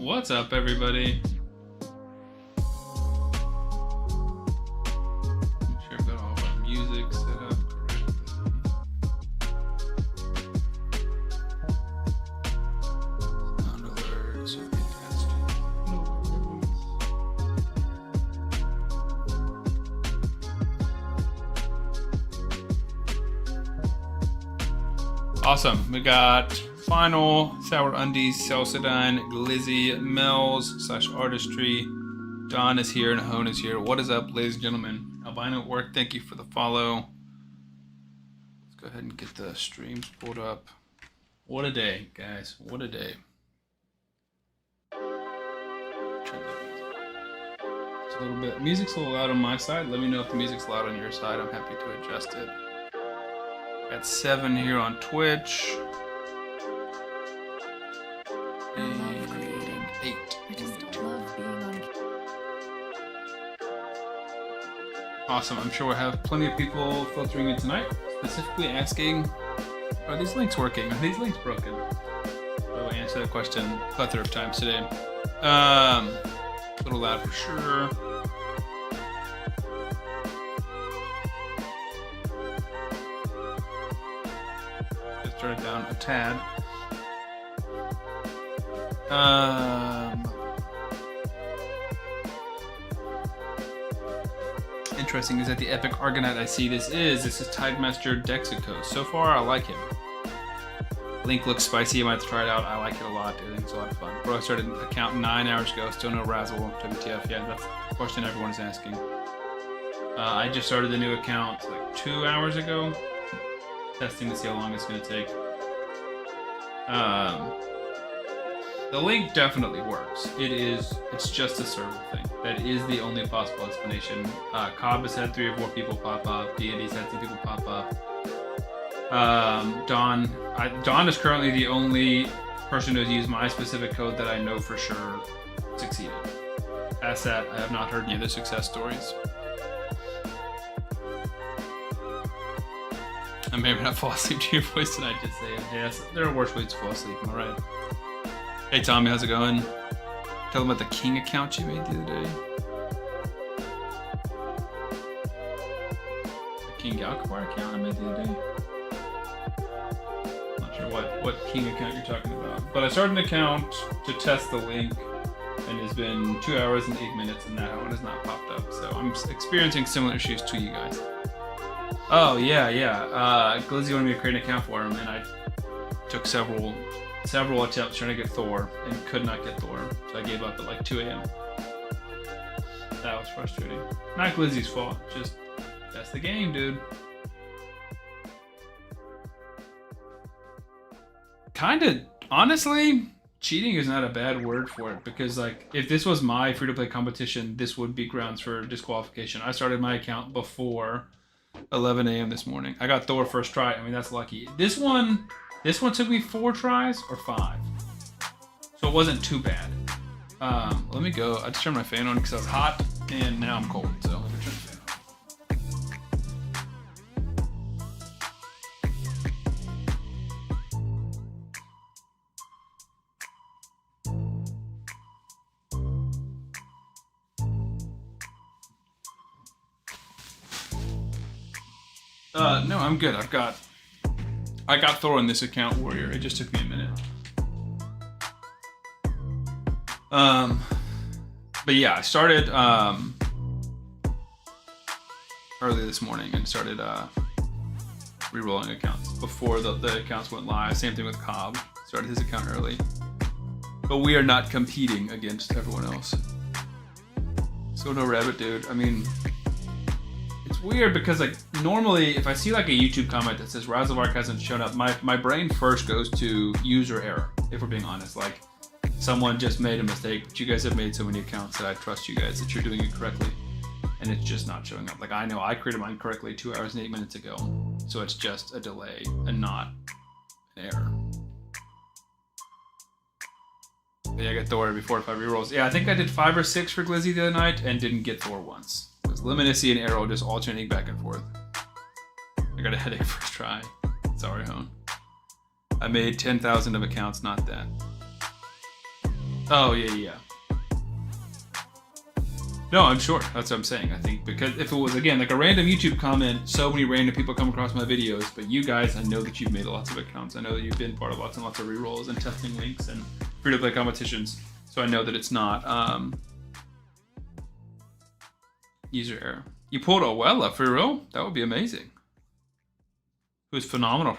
What's up, everybody? Make sure I've got all my music set up correctly. Sound alerts are fantastic. Awesome. We got Final, Sour Undies, Celcidine, Glizzy, Mel's / Artistry. Don is here and Hone is here. What is up, ladies and gentlemen? Albino at work, thank you for the follow. Let's go ahead and get the streams pulled up. What a day, guys. What a day. Turn the music. It's a little bit. Music's a little loud on my side. Let me know if the music's loud on your side. I'm happy to adjust it. Got 7 here on Twitch. And 8. I just love being on. Awesome. I'm sure we'll have plenty of people filtering in tonight, specifically asking, are these links working? Are these links broken? We'll answer that question a plethora of times today. A little loud for sure. Just turn it down a tad. Interesting is that the epic Argonaut I see this is Tidemaster Dexico. So far, I like him. Link looks spicy. I might have to try it out. I like it a lot. I think it's a lot of fun. Bro, I started an account 9 hours ago. Still no Razzle. WTF. Yeah, that's the question everyone's asking. I just started the new account like 2 hours ago. Testing to see how long it's going to take. The link definitely works. It's just a server thing. That is the only possible explanation. Cobb has had 3 or 4 people pop up. Deity's had some people pop up. Don is currently the only person who's used my specific code that I know for sure succeeded. Past that, I have not heard any other success stories. I may not fall asleep to your voice tonight, just saying. Yes, there are worse ways to fall asleep, am I right? Hey Tommy, how's it going? Tell them about the King account you made the other day. The King Galkabar account I made the other day? Not sure what King account you're talking about. But I started an account to test the link, and it's been 2 hours and 8 minutes, and that one has not popped up. So I'm experiencing similar issues to you guys. Oh, yeah. Glizzy wanted me to create an account for him, and I took several attempts trying to get Thor and could not get Thor, so I gave up at like 2 a.m. That was frustrating. Not Glizzy's fault, just that's the game, dude. Kinda, honestly, cheating is not a bad word for it, because like if this was my free-to-play competition, this would be grounds for disqualification. I started my account before 11 a.m. this morning. I got Thor first try. I mean, that's lucky. This one took me 4 tries or 5. So it wasn't too bad. Let me go. I just turned my fan on because I was hot and now I'm cold. So let me turn the fan on. No, I'm good. I got Thor on this account, Warrior. It just took me a minute. But yeah, I started early this morning and started re-rolling accounts before the accounts went live. Same thing with Cobb. Started his account early. But we are not competing against everyone else. So no rabbit, dude. I mean, it's weird because like normally if I see like a YouTube comment that says Razelvarg hasn't shown up, my brain first goes to user error, if we're being honest. Like someone just made a mistake, but you guys have made so many accounts that I trust you guys that you're doing it correctly, and it's just not showing up. Like I know I created mine correctly 2 hours and 8 minutes ago, so it's just a delay and not an error. But yeah, I got Thor every 4 or 5 rerolls. Yeah, I think I did 5 or 6 for Glizzy the other night and didn't get Thor once. It was Luminacy and Arrow just alternating back and forth. I got a headache first try. Sorry, Hone. I made 10,000 of accounts, not that. Oh, yeah. No, I'm sure. That's what I'm saying. I think because if it was, again, like a random YouTube comment, so many random people come across my videos, but you guys, I know that you've made lots of accounts. I know that you've been part of lots and lots of rerolls and testing links and free-to-play competitions. So I know that it's not user error. You pulled Ruella for real? That would be amazing. It was phenomenal.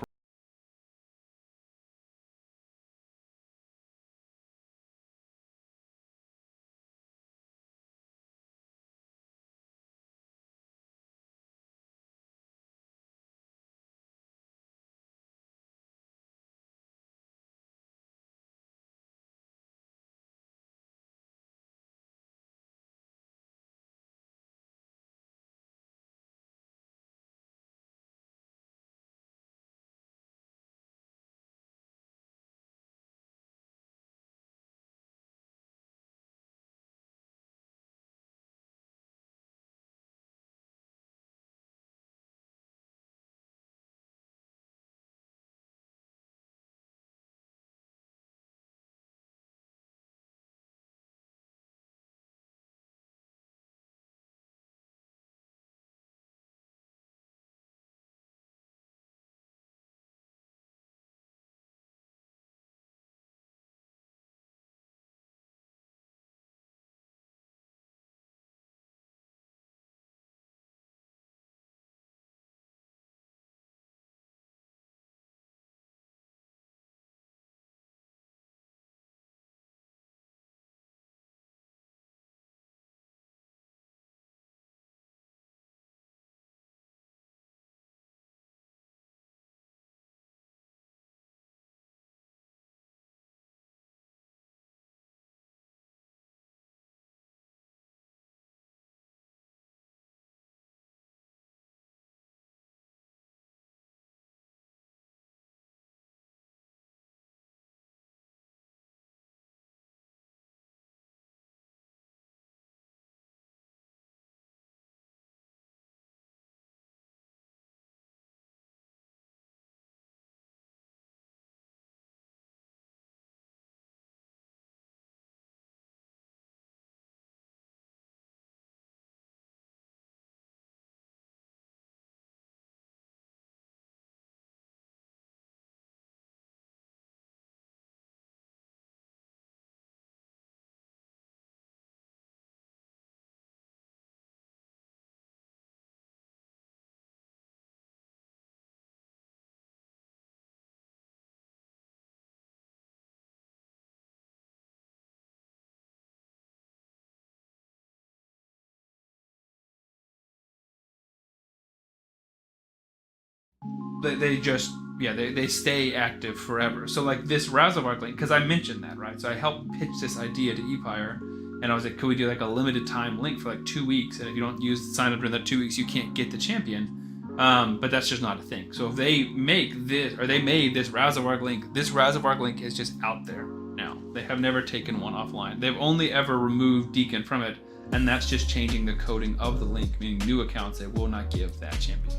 They just, yeah, they stay active forever. So like this Razelvarg link, because I mentioned that, right? So I helped pitch this idea to ePire, and I was like, could we do like a limited time link for like 2 weeks? And if you don't use sign up during that 2 weeks, you can't get the champion. But that's just not a thing. So if they make this, or they made this Razelvarg link is just out there now. They have never taken one offline. They've only ever removed Deacon from it, and that's just changing the coding of the link, meaning new accounts they will not give that champion.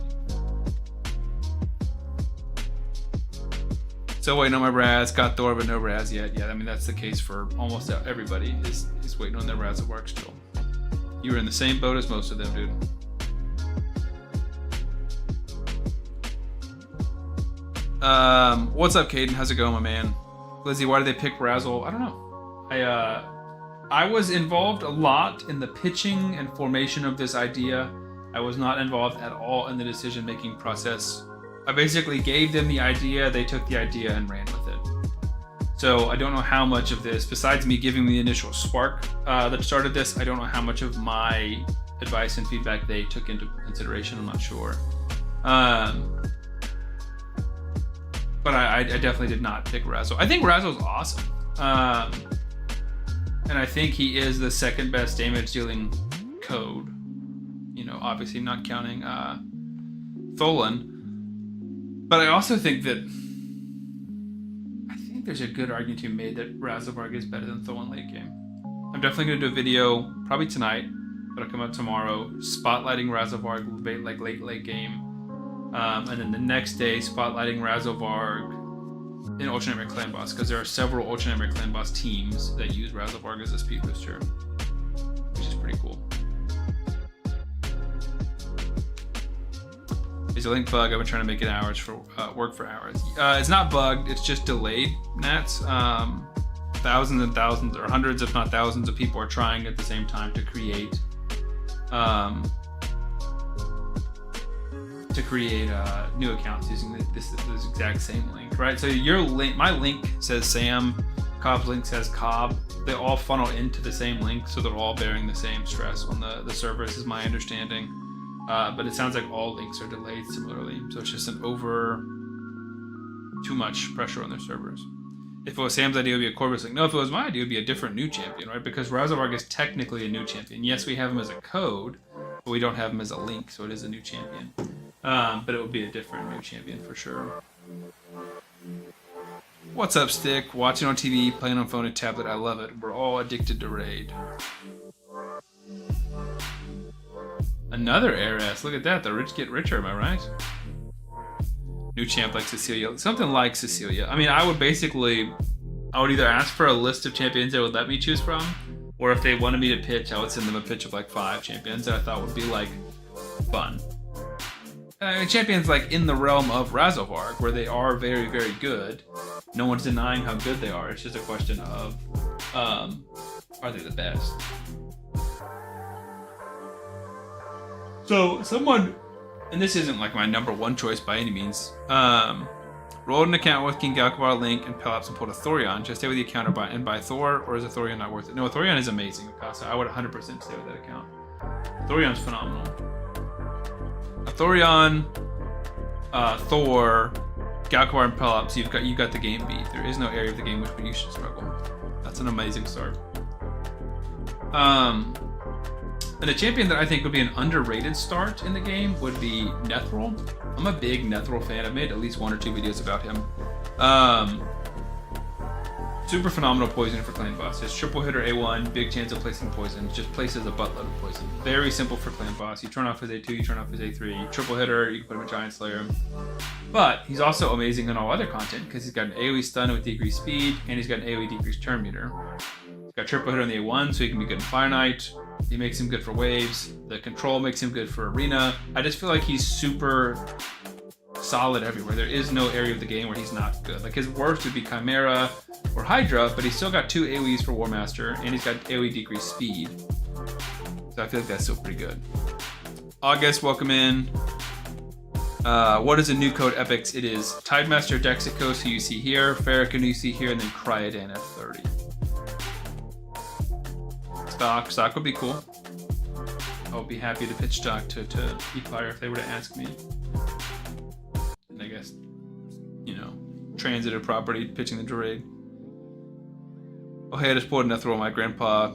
So waiting on my Raz, got Thor but no Raz yet. Yeah, I mean that's the case for almost everybody is waiting on their Razelvarg still. You were in the same boat as most of them, dude. What's up, Caden? How's it going, my man? Lizzie, why did they pick Razel? I don't know. I was involved a lot in the pitching and formation of this idea. I was not involved at all in the decision-making process. I basically gave them the idea, they took the idea and ran with it. So I don't know how much of this, besides me giving the initial spark that started this, I don't know how much of my advice and feedback they took into consideration, I'm not sure. But I definitely did not pick Razel. I think Razel's awesome. And I think he is the second best damage dealing code. You know, obviously not counting Tholan. But I also think that there's a good argument to be made that Razelvarg is better than Tholan late game. I'm definitely going to do a video, probably tonight, but it'll come out tomorrow, spotlighting Razelvarg like late game. And then the next day, spotlighting Razelvarg in Ultra Nightmare Clan Boss, because there are several Ultra Nightmare Clan Boss teams that use Razelvarg as a speed booster, which is pretty cool. Is a link bug? I've been trying to make it hours for work for hours. It's not bugged. It's just delayed. Nats. Thousands and thousands, or hundreds, if not thousands, of people are trying at the same time to create new accounts using this exact same link, right? So your link, my link says Sam, Cobb's link says Cobb. They all funnel into the same link, so they're all bearing the same stress on the servers, is my understanding. But it sounds like all links are delayed similarly, so it's just too much pressure on their servers. If it was Sam's idea, it would be a Corvis link. No, if it was my idea, it would be a different new champion, right? Because Razelvarg is technically a new champion. Yes, we have him as a code, but we don't have him as a link, so it is a new champion. But it would be a different new champion for sure. What's up, Stick? Watching on TV, playing on phone and tablet. I love it. We're all addicted to Raid. Another heiress. Look at that. The rich get richer, am I right? New champ like Cecilia. Something like Cecilia. I mean, I would either ask for a list of champions they would let me choose from, or if they wanted me to pitch, I would send them a pitch of like 5 champions that I thought would be like fun. Champions like in the realm of Razelvarg, where they are very, very good. No one's denying how good they are. It's just a question of, are they the best? So someone, and this isn't like my number one choice by any means, rolled an account with King Galkabar, Link, and Pelops and pulled a Thorion. Should I stay with the account and buy Thor, or is a Thorion not worth it? No, a Thorion is amazing, Akasa. I would 100% stay with that account. Thorion's phenomenal. A Thorion, Thor, Galkabar, and Pelops, you've got the game beat. There is no area of the game which you should struggle. That's an amazing start. And a champion that I think would be an underrated start in the game would be Nethril. I'm a big Nethril fan. I've made at least 1 or 2 videos about him. Super phenomenal poison for clan boss. His triple hitter A1, big chance of placing poison. Just places a buttload of poison. Very simple for clan boss. You turn off his A2, you turn off his A3. Triple hitter, you can put him in Giant Slayer. But he's also amazing in all other content because he's got an AoE stun with decreased speed, and he's got an AoE decreased turn meter. He's got triple hitter on the A1, so he can be good in Fire Knight. He makes him good for waves. The control makes him good for arena. I just feel like he's super solid everywhere. There is no area of the game where he's not good. Like his worst would be Chimera or Hydra, but he's still got 2 AoEs for War Master, and he's got AoE decreased speed. So I feel like that's still pretty good. August, welcome in. What is a new code Epics? It is Tidemaster Dexicos, who you see here, Fahrakin, who you see here, and then Criodan at 30. Stock would be cool. I would be happy to pitch stock to eFire if they were to ask me. And I guess, transitive property, pitching the Raid. Oh hey, I just pulled Nethril, my grandpa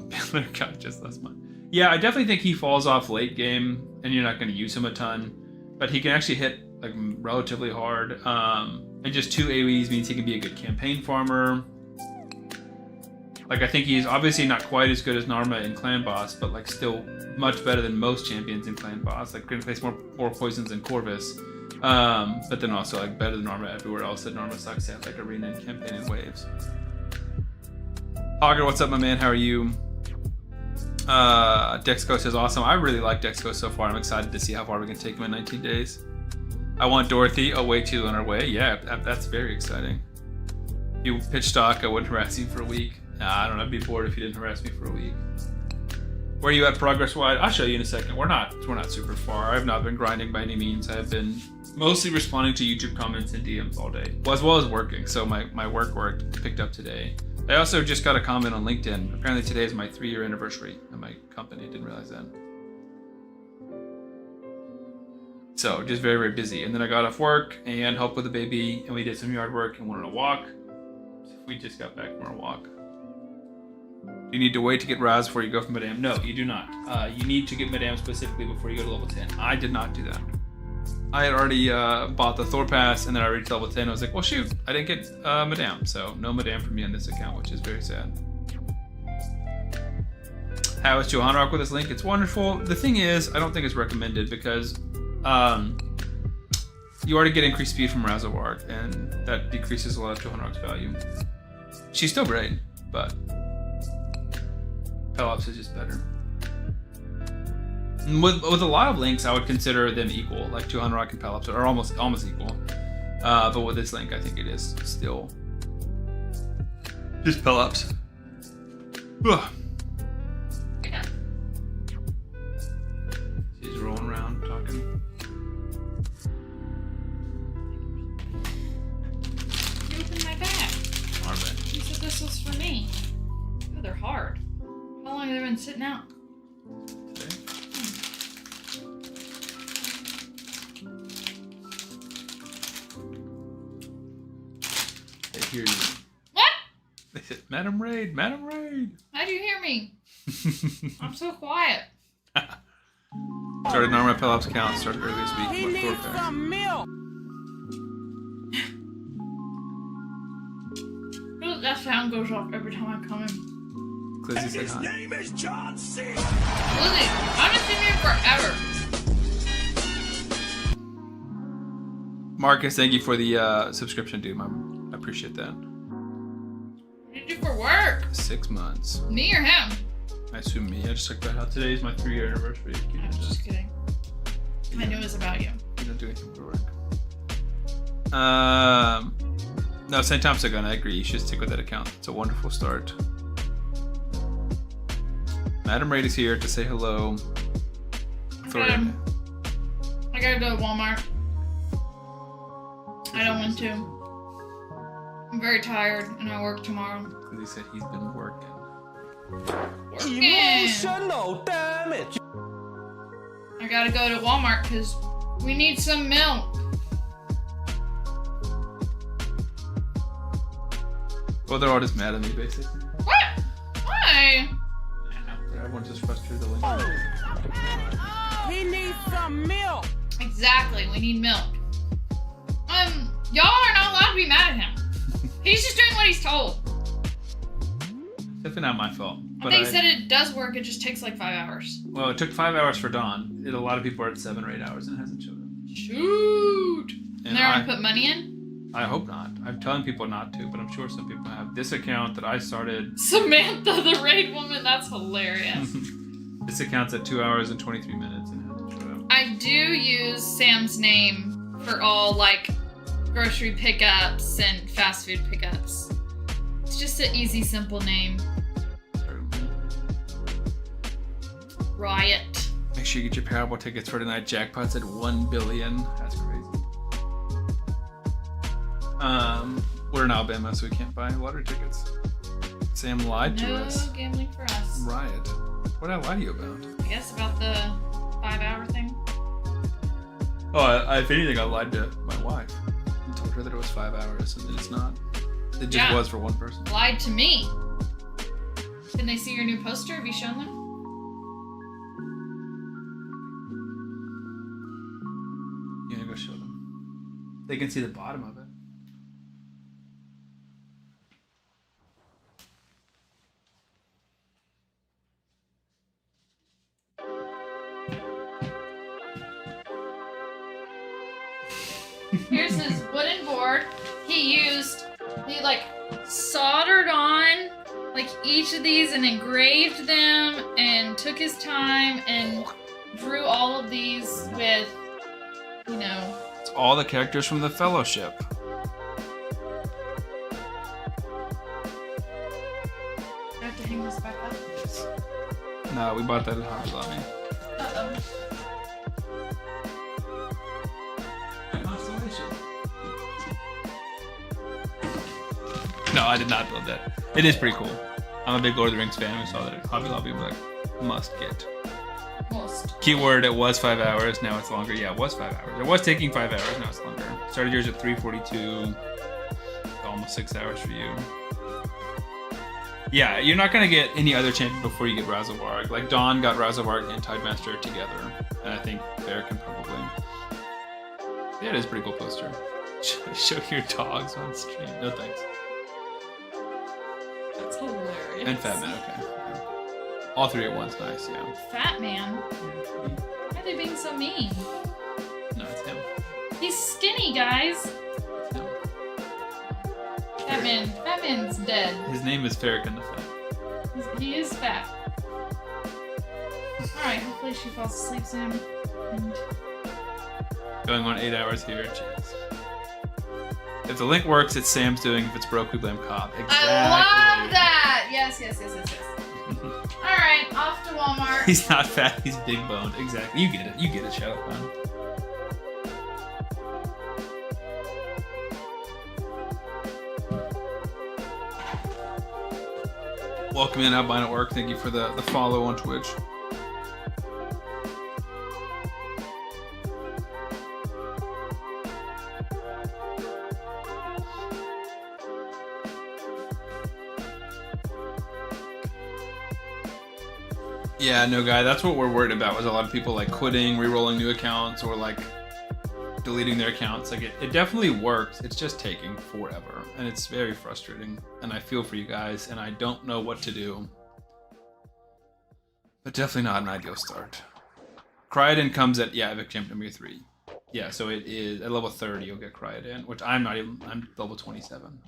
got just last month. Yeah, I definitely think he falls off late game, and you're not going to use him a ton. But he can actually hit like relatively hard. And just 2 AoEs means he can be a good campaign farmer. Like, I think he's obviously not quite as good as Narma in Clan Boss, but like still much better than most champions in Clan Boss. Like, gonna place more poisons than Corvis. But then also like better than Narma everywhere else that Narma sucks at, like arena and campaign and waves. Hogger, what's up, my man? How are you? Dexco says awesome. I really like Dexco so far. I'm excited to see how far we can take him in 19 days. I want Dorothy. Oh wait, she's on her way. Yeah, that's very exciting. If you pitch stock, I wouldn't harass you for a week. Nah, I don't know. I'd be bored if you didn't harass me for a week. Where are you at progress-wise? I'll show you in a second. We're not super far. I've not been grinding by any means. I've been mostly responding to YouTube comments and DMs all day, as well as working. So my work picked up today. I also just got a comment on LinkedIn. Apparently today is my 3-year anniversary at my company. I didn't realize that. So just very, very busy. And then I got off work and helped with the baby, and we did some yard work and went on a walk. We just got back from our walk. You need to wait to get Raz before you go for Madame. No, you do not. You need to get Madame specifically before you go to level 10. I did not do that. I had already bought the Thor Pass, and then I reached level 10. I was like, well, shoot, I didn't get Madame. So no Madame for me on this account, which is very sad. How is Johanna Rock with this link? It's wonderful. The thing is, I don't think it's recommended because you already get increased speed from Razelvarg, and that decreases a lot of Johanrock's value. She's still great, but Pelops is just better. And with a lot of links, I would consider them equal. Like Johanrock and Pelops are almost equal. But with this link, I think it is still just Pelops. Ugh. Yeah. She's rolling around talking. You opened my bag. Are they? You said this was for me. Oh, they're hard. How long have they been sitting out? Okay. They hear you. What? They said, Madam Raid, Madam Raid. How'd you hear me? I'm so quiet. Started normal Pelops count, started early this week. He with needs Thorpack. some milk. That sound goes off every time I come in. Clizzy said hi. name is John C. Lizzie, I haven't seen you forever. Marcus, thank you for the subscription, dude. I appreciate that. What did you do for work? 6 months. Me or him? I assume me. I just checked out how today is my 3-year anniversary. You I'm just kidding. I knew it was about you. don't do anything for work. No, St. Thomas Gun, I agree. You should stick with that account. It's a wonderful start. Madam Raid is here to say hello. I gotta go to Walmart. I don't want to. I'm very tired and I work tomorrow. He said he's been working. Working! Emotional damage. I gotta go to Walmart because we need some milk. Well, they're all just mad at me, basically. What? Why? Everyone's just frustrated. The link. He needs some milk. Exactly, we need milk. Y'all are not allowed to be mad at him. He's just doing what he's told. Definitely not my fault. I think he said it does work, it just takes like 5 hours. Well, it took 5 hours for Dawn. A lot of people are at 7 or 8 hours and it hasn't showed up. Shoot! And they're I- gonna put money in? I hope not. I'm telling people not to, but I'm sure some people have. This account that I started, Samantha, the raid woman, that's hilarious. this account's at 2 hours and 23 minutes and hasn't showed up. I do use Sam's name for all like grocery pickups and fast food pickups. It's just an easy, simple name. Riot. Make sure you get your Powerball tickets for tonight. Jackpot's at 1 billion. That's crazy. We're in Alabama, so we can't buy lottery tickets. Sam lied to No us. gambling for us. Riot. What did I lie to you about? I guess about the 5 hour thing. Oh, if anything, I lied to my wife. I told her that it was 5 hours, and it's not. It just Yeah. was for one person. Lied to me. Can they see your new poster? Have you shown them? You gonna go show them? They can see the bottom of it. Here's his wooden board. He like soldered on like each of these and engraved them and took his time and drew all of these with, you know. It's all the characters from the Fellowship. I have to hang this back up. No, we bought that at Hobby Lobby. Uh-oh. No, I did not build that. It is pretty cool. I'm a big Lord of the Rings fan. We saw that at Hobby Lobby. We're like, must get. Most. Keyword, it was 5 hours. Now it's longer. Yeah, it was 5 hours. It was taking 5 hours. Now it's longer. Started yours at 3:42. Almost 6 hours for you. Yeah, you're not going to get any other champion before you get Razelvarg. Like, Dawn got Razelvarg and Tidemaster together. And I think Bear can probably... Yeah, it is a pretty cool poster. Show your dogs on stream. No thanks. That's hilarious. And Fat Man, okay. All three at once, nice, yeah. Fat man? Why are they being so mean? No, it's him. He He's skinny, guys. Batman's dead. His name is Fahrakin the Fat. He is fat. Alright, hopefully she falls asleep soon. And Going on 8 hours here. Cheers. If the link works, it's Sam's doing. If it's broke, we blame Cobb. Exactly. I love that! Yes. Alright, off to Walmart. He's not fat, he's big boned. Exactly. You get it, Shadowclan. Welcome in, Albino Orc. Thank you for the follow on Twitch. Yeah, no, guy, that's what we're worried about, was a lot of people like quitting, re-rolling new accounts, or like deleting their accounts. Like it definitely works. It's just taking forever, and it's very frustrating. And I feel for you guys, and I don't know what to do. But definitely not an ideal start. Criodan comes at, yeah, Epic Champ number 3. Yeah, so it is at level 30 you'll get Criodan, which I'm level 27.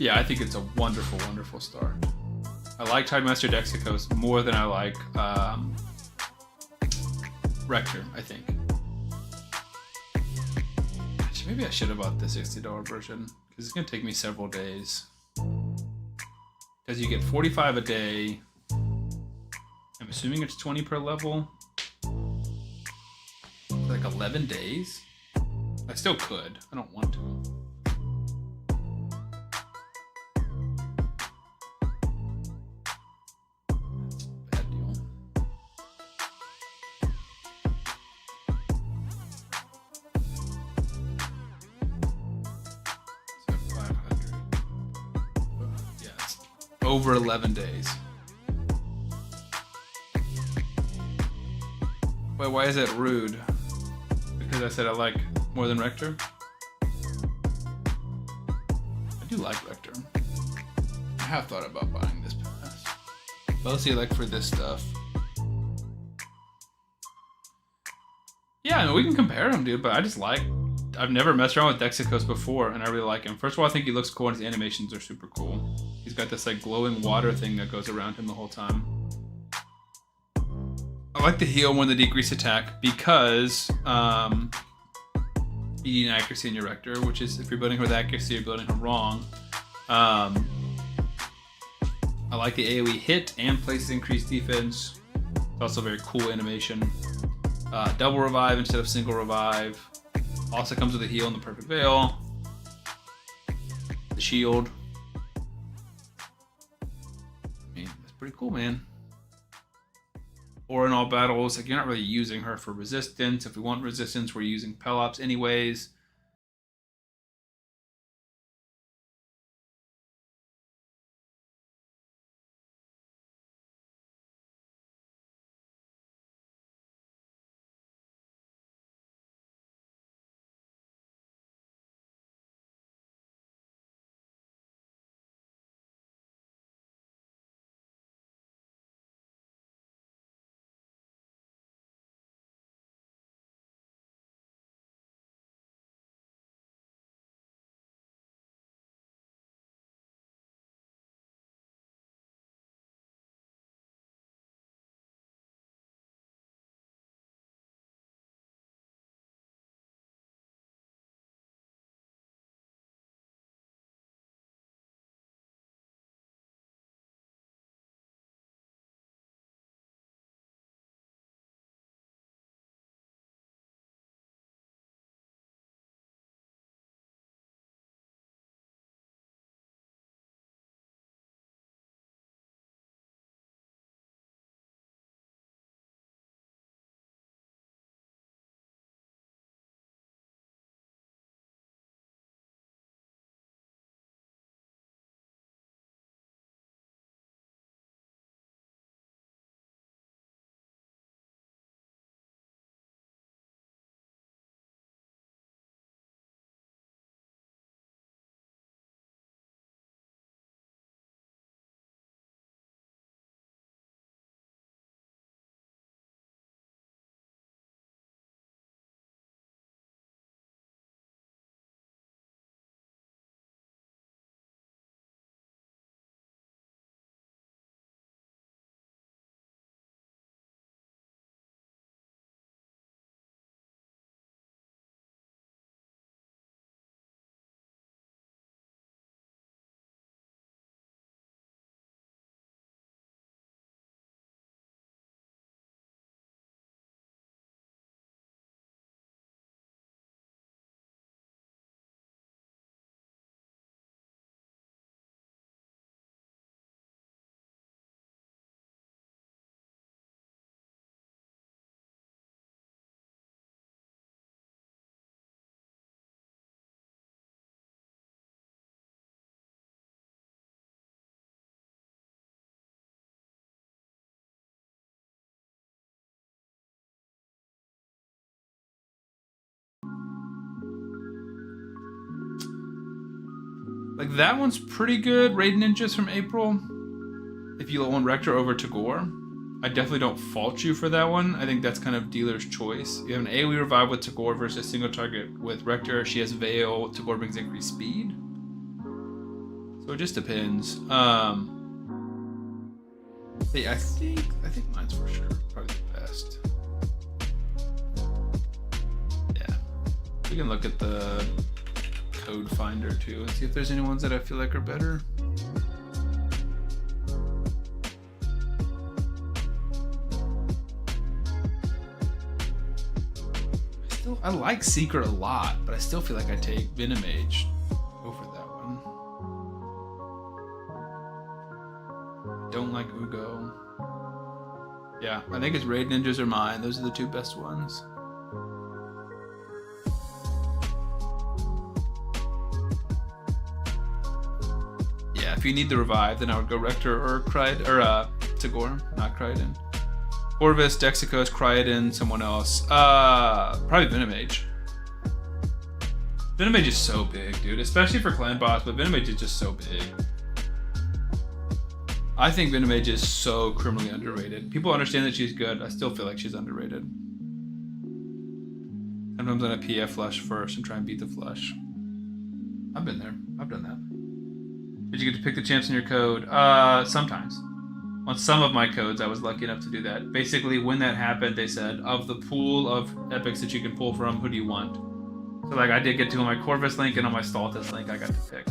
Yeah, I think it's a wonderful, wonderful start. I like Tidemaster Dexicos more than I like Rector, I think. Maybe I should have bought the $60 version, because it's going to take me several days. Because you get 45 a day. I'm assuming it's 20 per level. Like 11 days? I still could. I don't want to. Over 11 days. Wait, why is that rude? Because I said I like more than Rector? I do like Rector. I have thought about buying this pass. Mostly like for this stuff. Yeah, I mean, we can compare them, dude, but I just like... I've never messed around with Dexicos before, and I really like him. First of all, I think he looks cool, and his animations are super cool. He's got this like glowing water thing that goes around him the whole time. I like the heal when the decrease attack because you need an accuracy in your Rector, which is if you're building her with accuracy, you're building her wrong. I like the AoE hit and places increased defense. It's also a very cool animation. Double revive instead of single revive. Also comes with a heal in the Perfect Veil. The shield. I mean, that's pretty cool, man. Or in all battles, like you're not really using her for resistance. If we want resistance, we're using Pelops anyways. Like, that one's pretty good. Raid Ninjas from April. If you want Rector over Tagoar, I definitely don't fault you for that one. I think that's kind of dealer's choice. You have an AoE revive with Tagoar versus single target with Rector. She has Veil. Tagoar brings increased speed. So it just depends. Yeah, I think mine's for sure probably the best. Yeah, we can look at the code finder too and see if there's any ones that I feel like are better. I like Secret a lot, but I still feel like I take Venomage over that one. Don't like Uugo. Yeah, I think it's Raid Ninjas or mine. Those are the two best ones. Yeah, if you need the revive, then I would go Rector or Tagoar, not Criodan. Corvis, Dexicos, Criodan, someone else. Probably Venomage. Venomage is so big, dude. Especially for clan boss, but Venomage is just so big. I think Venomage is so criminally underrated. People understand that she's good. I still feel like she's underrated. Sometimes I'm a PF flush first and try and beat the flush. I've been there. I've done that. Did you get to pick the champs in your code? Sometimes. On some of my codes, I was lucky enough to do that. Basically, when that happened, they said, of the pool of epics that you can pull from, who do you want? So, like, I did get to on my Corvis link and on my Stultus link, I got to pick.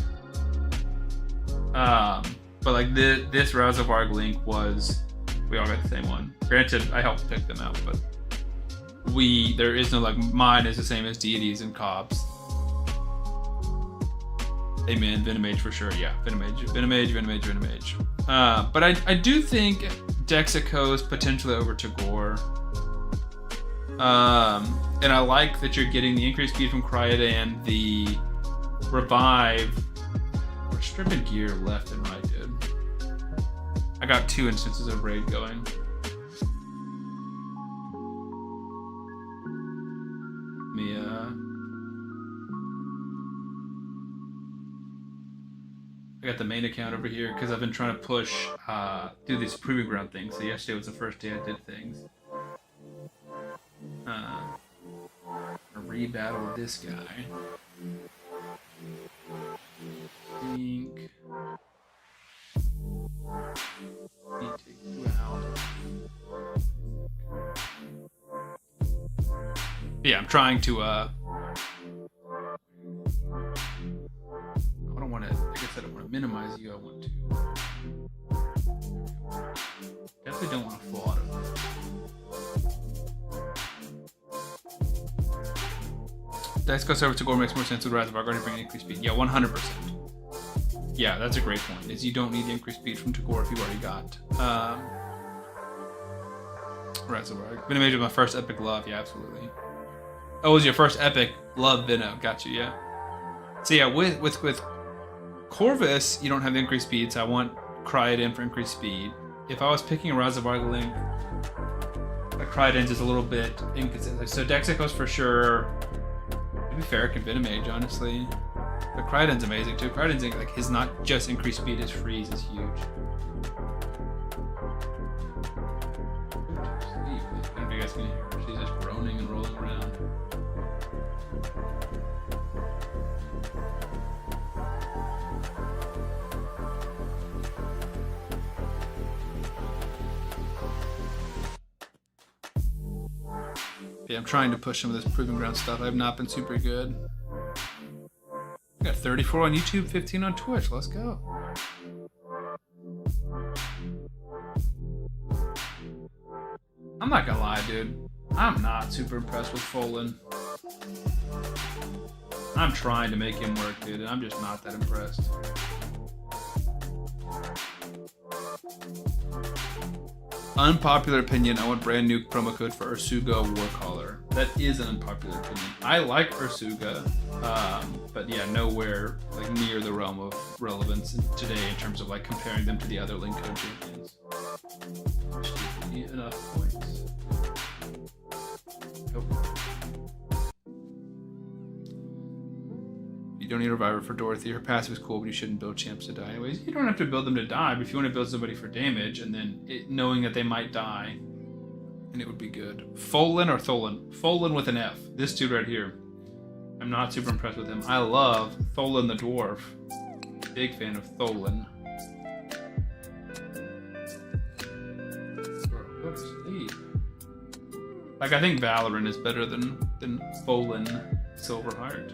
But, like, this Razelvarg link was, we all got the same one. Granted, I helped pick them out, but there is no, like, mine is the same as Deities and Cobb's. Amen, Venomage for sure, yeah. Venomage. But I do think Dexicos potentially over Tagoar. And I like that you're getting the increased speed from Criodan, the revive. We're stripping gear left and right, dude. I got 2 instances of raid going. I got the main account over here because I've been trying to push, do these proving ground things. So yesterday was the first day I did things. Rebattle this guy. Think. Need to take you out. Yeah, I'm trying to, I don't want to, I guess I don't want to minimize you, I want to. Definitely don't want to fall out of it. Dex goes over to Tagoar makes more sense with Razelvarg already bringing increased speed. Yeah, 100%. Yeah, that's a great point, is you don't need the increased speed from Tagoar if you've already got Razelvarg. Venomage was my first epic love, yeah, absolutely. Oh, it was your first epic love Venom, got you, yeah. So yeah, with Corvis, you don't have the increased speed, so I want Criodan for increased speed. If I was picking a Razelvarg link, Criodan's is a little bit inconsistent. So Dexicos for sure. Maybe Fahrakin Venomage, honestly. But Criodan's amazing too. Criodan's like his not just increased speed, his freeze is huge. I don't know if you guys can hear her. She's just groaning and rolling around. Yeah, I'm trying to push some of this proving ground stuff. I've not been super good. I got 34 on YouTube, 15 on Twitch. Let's go. I'm not gonna lie, dude. I'm not super impressed with Folan. I'm trying to make him work, dude, and I'm just not that impressed. Unpopular opinion, I want brand new promo code for Uugo Warcaller. That is an unpopular opinion. I like Uugo, but yeah, nowhere like near the realm of relevance today in terms of like comparing them to the other link code champions. Enough points. Nope. don't need a reviver for Dorothy. Her passive is cool, but you shouldn't build champs to die anyways. You don't have to build them to die, but if you want to build somebody for damage and then knowing that they might die, and it would be good. Folin or Tholin? Folin with an F. This dude right here. I'm not super impressed with him. I love Tholin the Dwarf. Big fan of Tholin. Go to sleep. Like, I think Valorant is better than Folin Silverheart.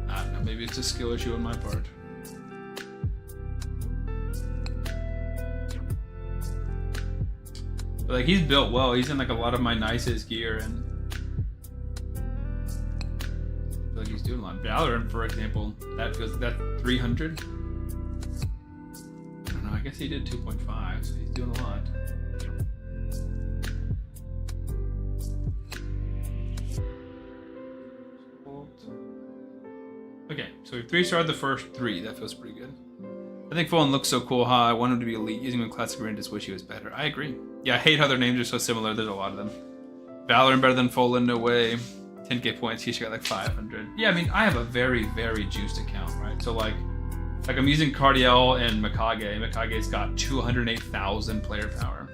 I don't know, maybe it's a skill issue on my part. But like, he's built well. He's in like a lot of my nicest gear, and I feel like he's doing a lot. Valorant, for example, that 300. I don't know. I guess he did 2.5, so he's doing a lot. Okay, so we've 3-starred the first 3. That feels pretty good. I think Fulham looks so cool, huh? I want him to be elite. Using him in classic arena, just wish he was better. I agree. Yeah, I hate how their names are so similar. There's a lot of them. Valorant better than Fulham, no way. 10k points, he should got like 500. Yeah, I mean, I have a very, very juiced account, right? So like I'm using Cardiel and Mikage. Mikage's got 208,000 player power.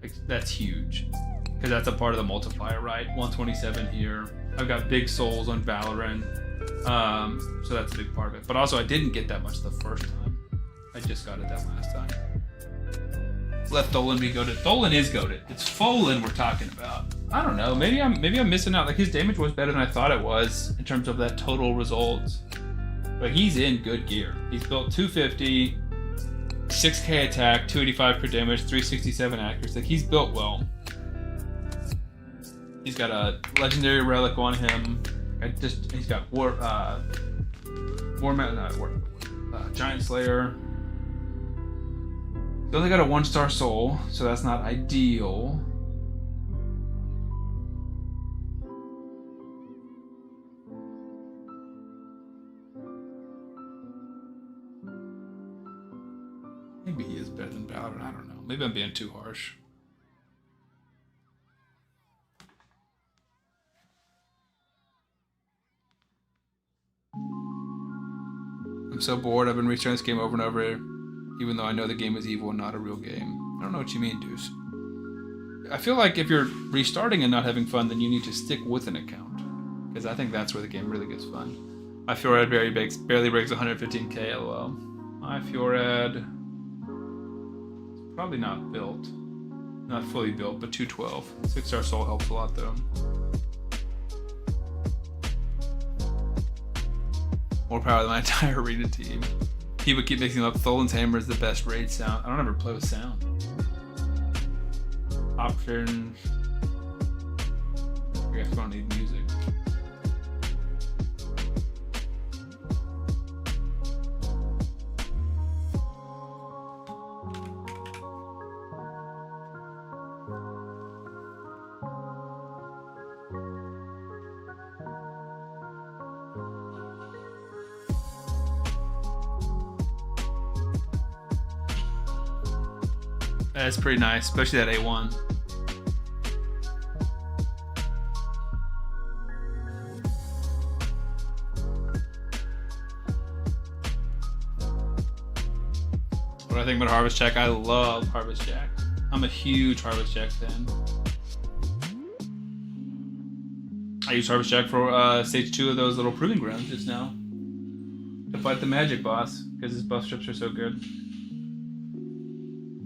Like, that's huge. Because that's a part of the multiplier, right? 127 here. I've got big souls on Valorant. So that's a big part of it. But also, I didn't get that much the first time. I just got it that last time. Let Tholen be goated. Tholen is goated. It's Folin we're talking about. I don't know. Maybe I'm missing out. Like, his damage was better than I thought it was in terms of that total results. But he's in good gear. He's built 250, 6k attack, 285 per damage, 367 accuracy. Like, he's built well. He's got a legendary relic on him. He's got Giant Slayer. He only got a 1-star soul, so that's not ideal. Maybe he is better than Paladin, I don't know. Maybe I'm being too harsh. I'm so bored. I've been restarting this game over and over, even though I know the game is evil and not a real game. I don't know what you mean, Deuce. I feel like if you're restarting and not having fun, then you need to stick with an account. Because I think that's where the game really gets fun. My Fjorad barely breaks 115k, lol. My Fjorad... probably not built. Not fully built, but 212. 6-star soul helps a lot, though. More power than my entire arena team. People keep mixing up. Tholen's hammer is the best raid sound. I don't ever play with sound. Options. I guess we don't need music. That's pretty nice, especially that A1. What do I think about Harvest Jack? I love Harvest Jack. I'm a huge Harvest Jack fan. I used Harvest Jack for stage 2 of those little proving grounds just now to fight the magic boss because his buff strips are so good.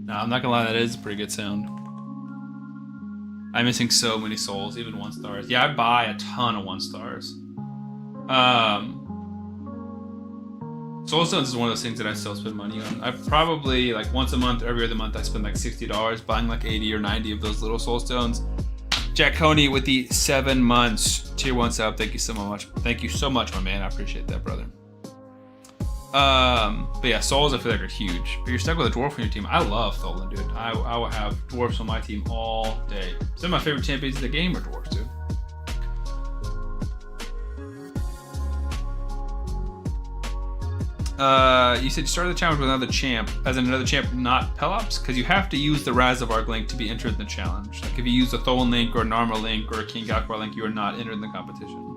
No, I'm not gonna lie, that is a pretty good sound. I'm missing so many souls, even 1-stars. Yeah, I buy a ton of 1-stars. Soul Stones is one of those things that I still spend money on. I probably, like, once a month or every other month, I spend like $60 buying like 80 or 90 of those little Soul Stones. Jack Coney with the 7 months tier 1 sub. Thank you so much. Thank you so much, my man. I appreciate that, brother. But yeah, souls I feel like are huge. But you're stuck with a dwarf on your team. I love Tholen, dude. I will have dwarfs on my team all day. Some of my favorite champions in the game are dwarfs, dude. You said you started the challenge with another champ, as in another champ, not Pelops, because you have to use the Razelvarg link to be entered in the challenge. Like if you use a Tholen link or a Narma link or a King Gakwar link, you are not entered in the competition.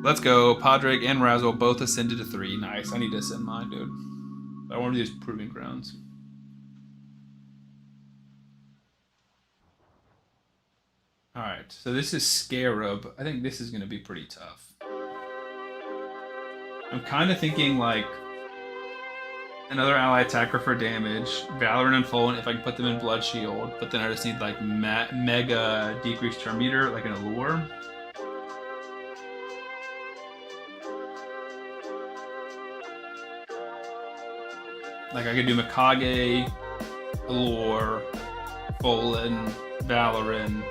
Let's go. Podrick and Razzle both ascended to 3. Nice. I need to ascend mine, dude. I want to do these proving grounds. Alright, so this is Scarab. I think this is going to be pretty tough. I'm kind of thinking like another ally attacker for damage, Valorant and Fallen if I can put them in Blood Shield, but then I just need like mega decreased turn meter, like an Allure. Like I could do Mikage, Allure, Fallen, Valorant,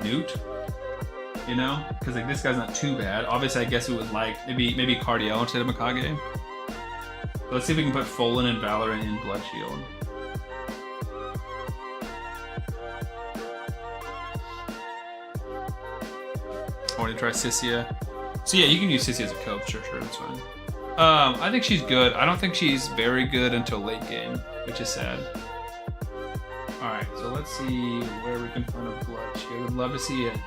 Newt. You know, because like this guy's not too bad. Obviously, I guess it would like maybe Cardiel instead of Mikage. So let's see if we can put Fallen and Valorant in Blood Shield. I want to try Sissia. So yeah, you can use Sissia as a cope. Sure, that's fine. I think she's good. I don't think she's very good until late game, which is sad. All right, so let's see where we can find a Blood Shield. I'd love to see it.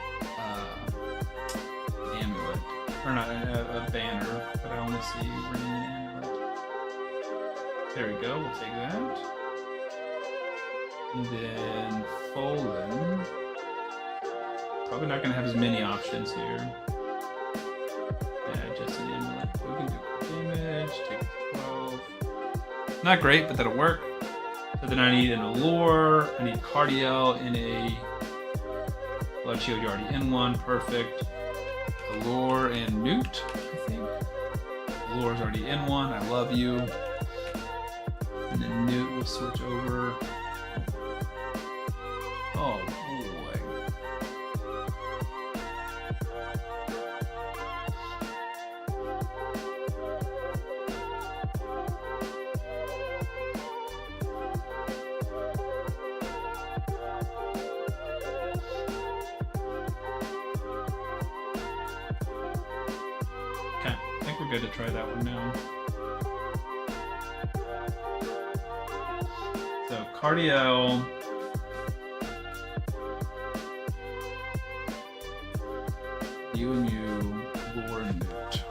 Amulet, or not a banner, but I want to see Ring and Amulet. There we go. We'll take that. And then Fallen. Probably not going to have as many options here. Yeah, just an Amulet. We can do damage. Take 12. Not great, but that'll work. So then I need an Allure. I need Cardiel in a Blood Shield. You're already in one. Perfect. Allure and Newt, I think. Allure's already in one. I love you. And then Newt will switch over. Oh boy. We're good to try that one now. So Cardiel. You and you, Lore and Newt.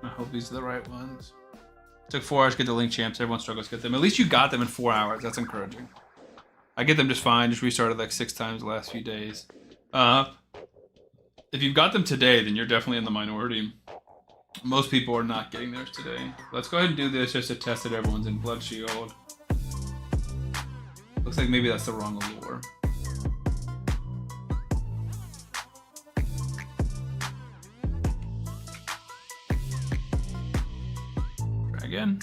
I hope these are the right ones. Took 4 hours to get the link champs. Everyone struggles to get them. At least you got them in 4 hours. That's encouraging. I get them just fine. Just restarted like 6 times the last few days. If you've got them today, then you're definitely in the minority. Most people are not getting theirs today. Let's go ahead and do this just to test that everyone's in Blood Shield. Looks like maybe that's the wrong Allure. Try again.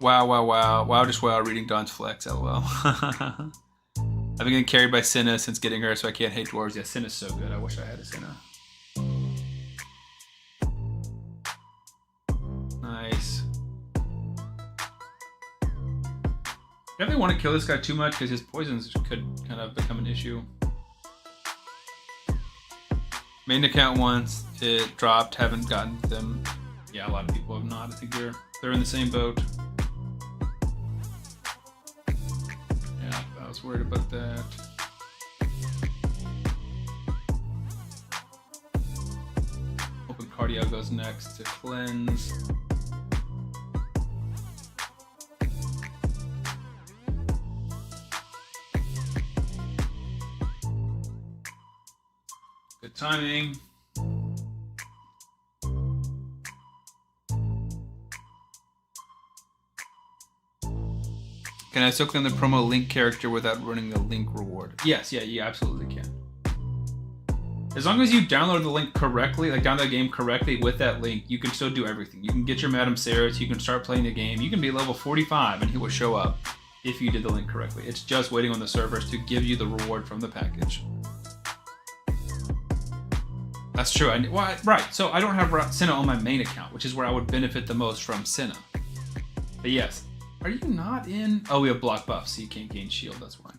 Wow, just wow, reading Dawn's Flex, lol. I've been getting carried by Senna since getting her, so I can't hate dwarves. Yeah, Senna's so good. I wish I had a Senna. Nice. Definitely want to kill this guy too much because his poisons could kind of become an issue. Main account once, it dropped, haven't gotten them. Yeah, a lot of people have not. I think they're in the same boat. I was worried about that. Hoping Cardiel goes next to cleanse. Good timing. Can I still claim the promo Link character without running the Link reward? Yes, yeah, you absolutely can. As long as you download the link correctly, like download the game correctly with that link, you can still do everything. You can get your Madame Sarahs, you can start playing the game, you can be level 45 and he will show up if you did the link correctly. It's just waiting on the servers to give you the reward from the package. That's true. Right, so I don't have Senna on my main account, which is where I would benefit the most from Senna. But yes. Are you not in? Oh, we have block buffs, so you can't gain shield, that's why.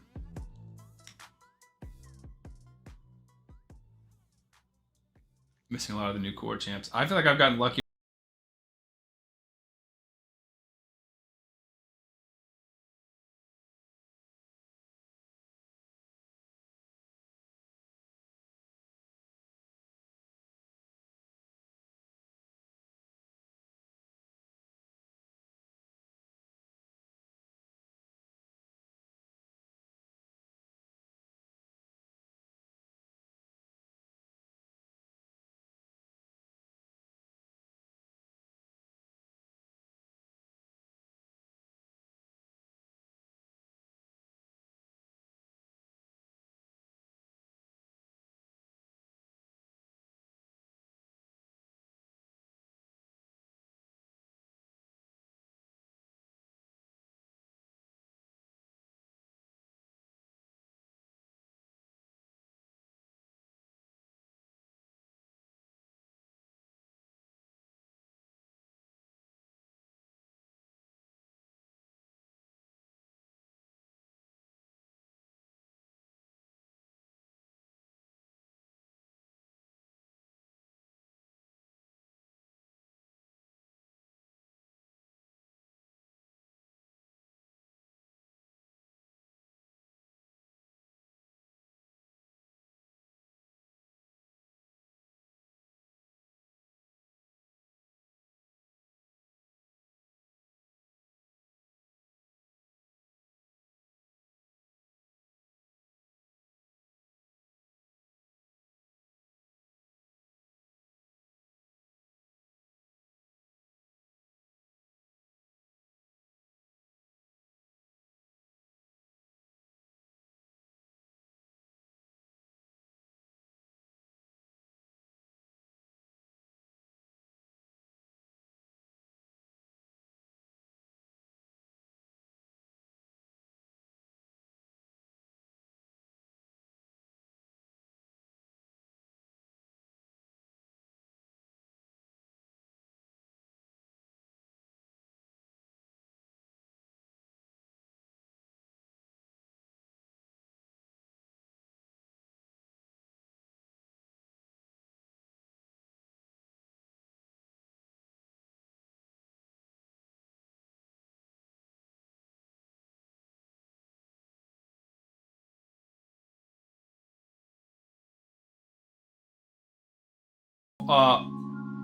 Missing a lot of the new core champs. I feel like I've gotten lucky.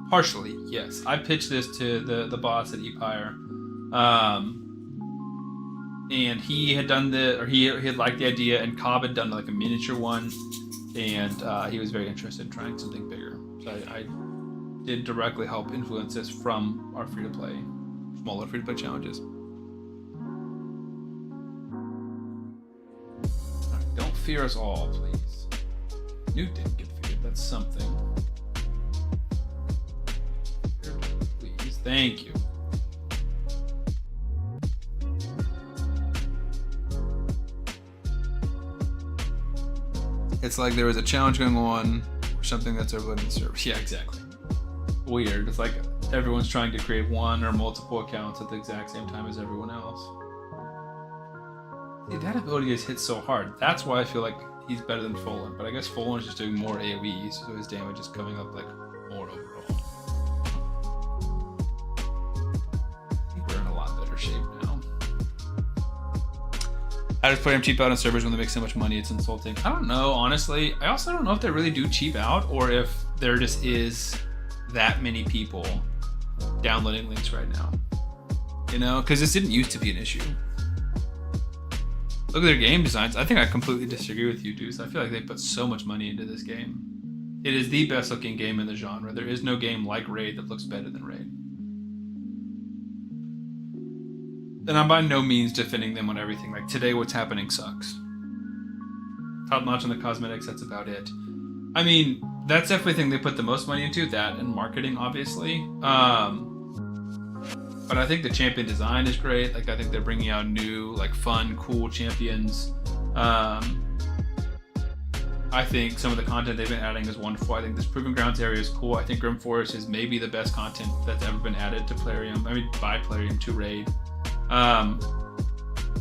Partially, yes. I pitched this to the boss at Empire, and he had done he had liked the idea, and Cobb had done like a miniature one, and he was very interested in trying something bigger. So I did directly help influence this from our free-to-play, smaller free-to-play challenges. All right, don't fear us all, please. Newt didn't get feared. That's something. Please, thank you. It's like there was a challenge going on, or something that's everyone in the server. Yeah, exactly. Weird. It's like everyone's trying to create one or multiple accounts at the exact same time as everyone else. See, that ability is hit so hard. That's why I feel like he's better than Folan. But I guess Folan is just doing more AoE, so his damage is coming up like more overall. I think we're in a lot better shape now. I just play him cheap out on servers when they make so much money, it's insulting. I don't know, honestly. I also don't know if they really do cheap out or if there just is that many people downloading links right now. You know, because this didn't used to be an issue. Look at their game designs. I think I completely disagree with you, Deuce. I feel like they put so much money into this game. It is the best looking game in the genre. There is no game like Raid that looks better than Raid. And I'm by no means defending them on everything. Like, today what's happening sucks. Top notch on the cosmetics, that's about it. I mean, that's definitely the thing they put the most money into, that and marketing, obviously. But I think the champion design is great. Like, I think they're bringing out new, like, fun, cool champions. I think some of the content they've been adding is wonderful. I think this Proving Grounds area is cool. I think Grim Forest is maybe the best content that's ever been added to Plarium. I mean, by Plarium to Raid. I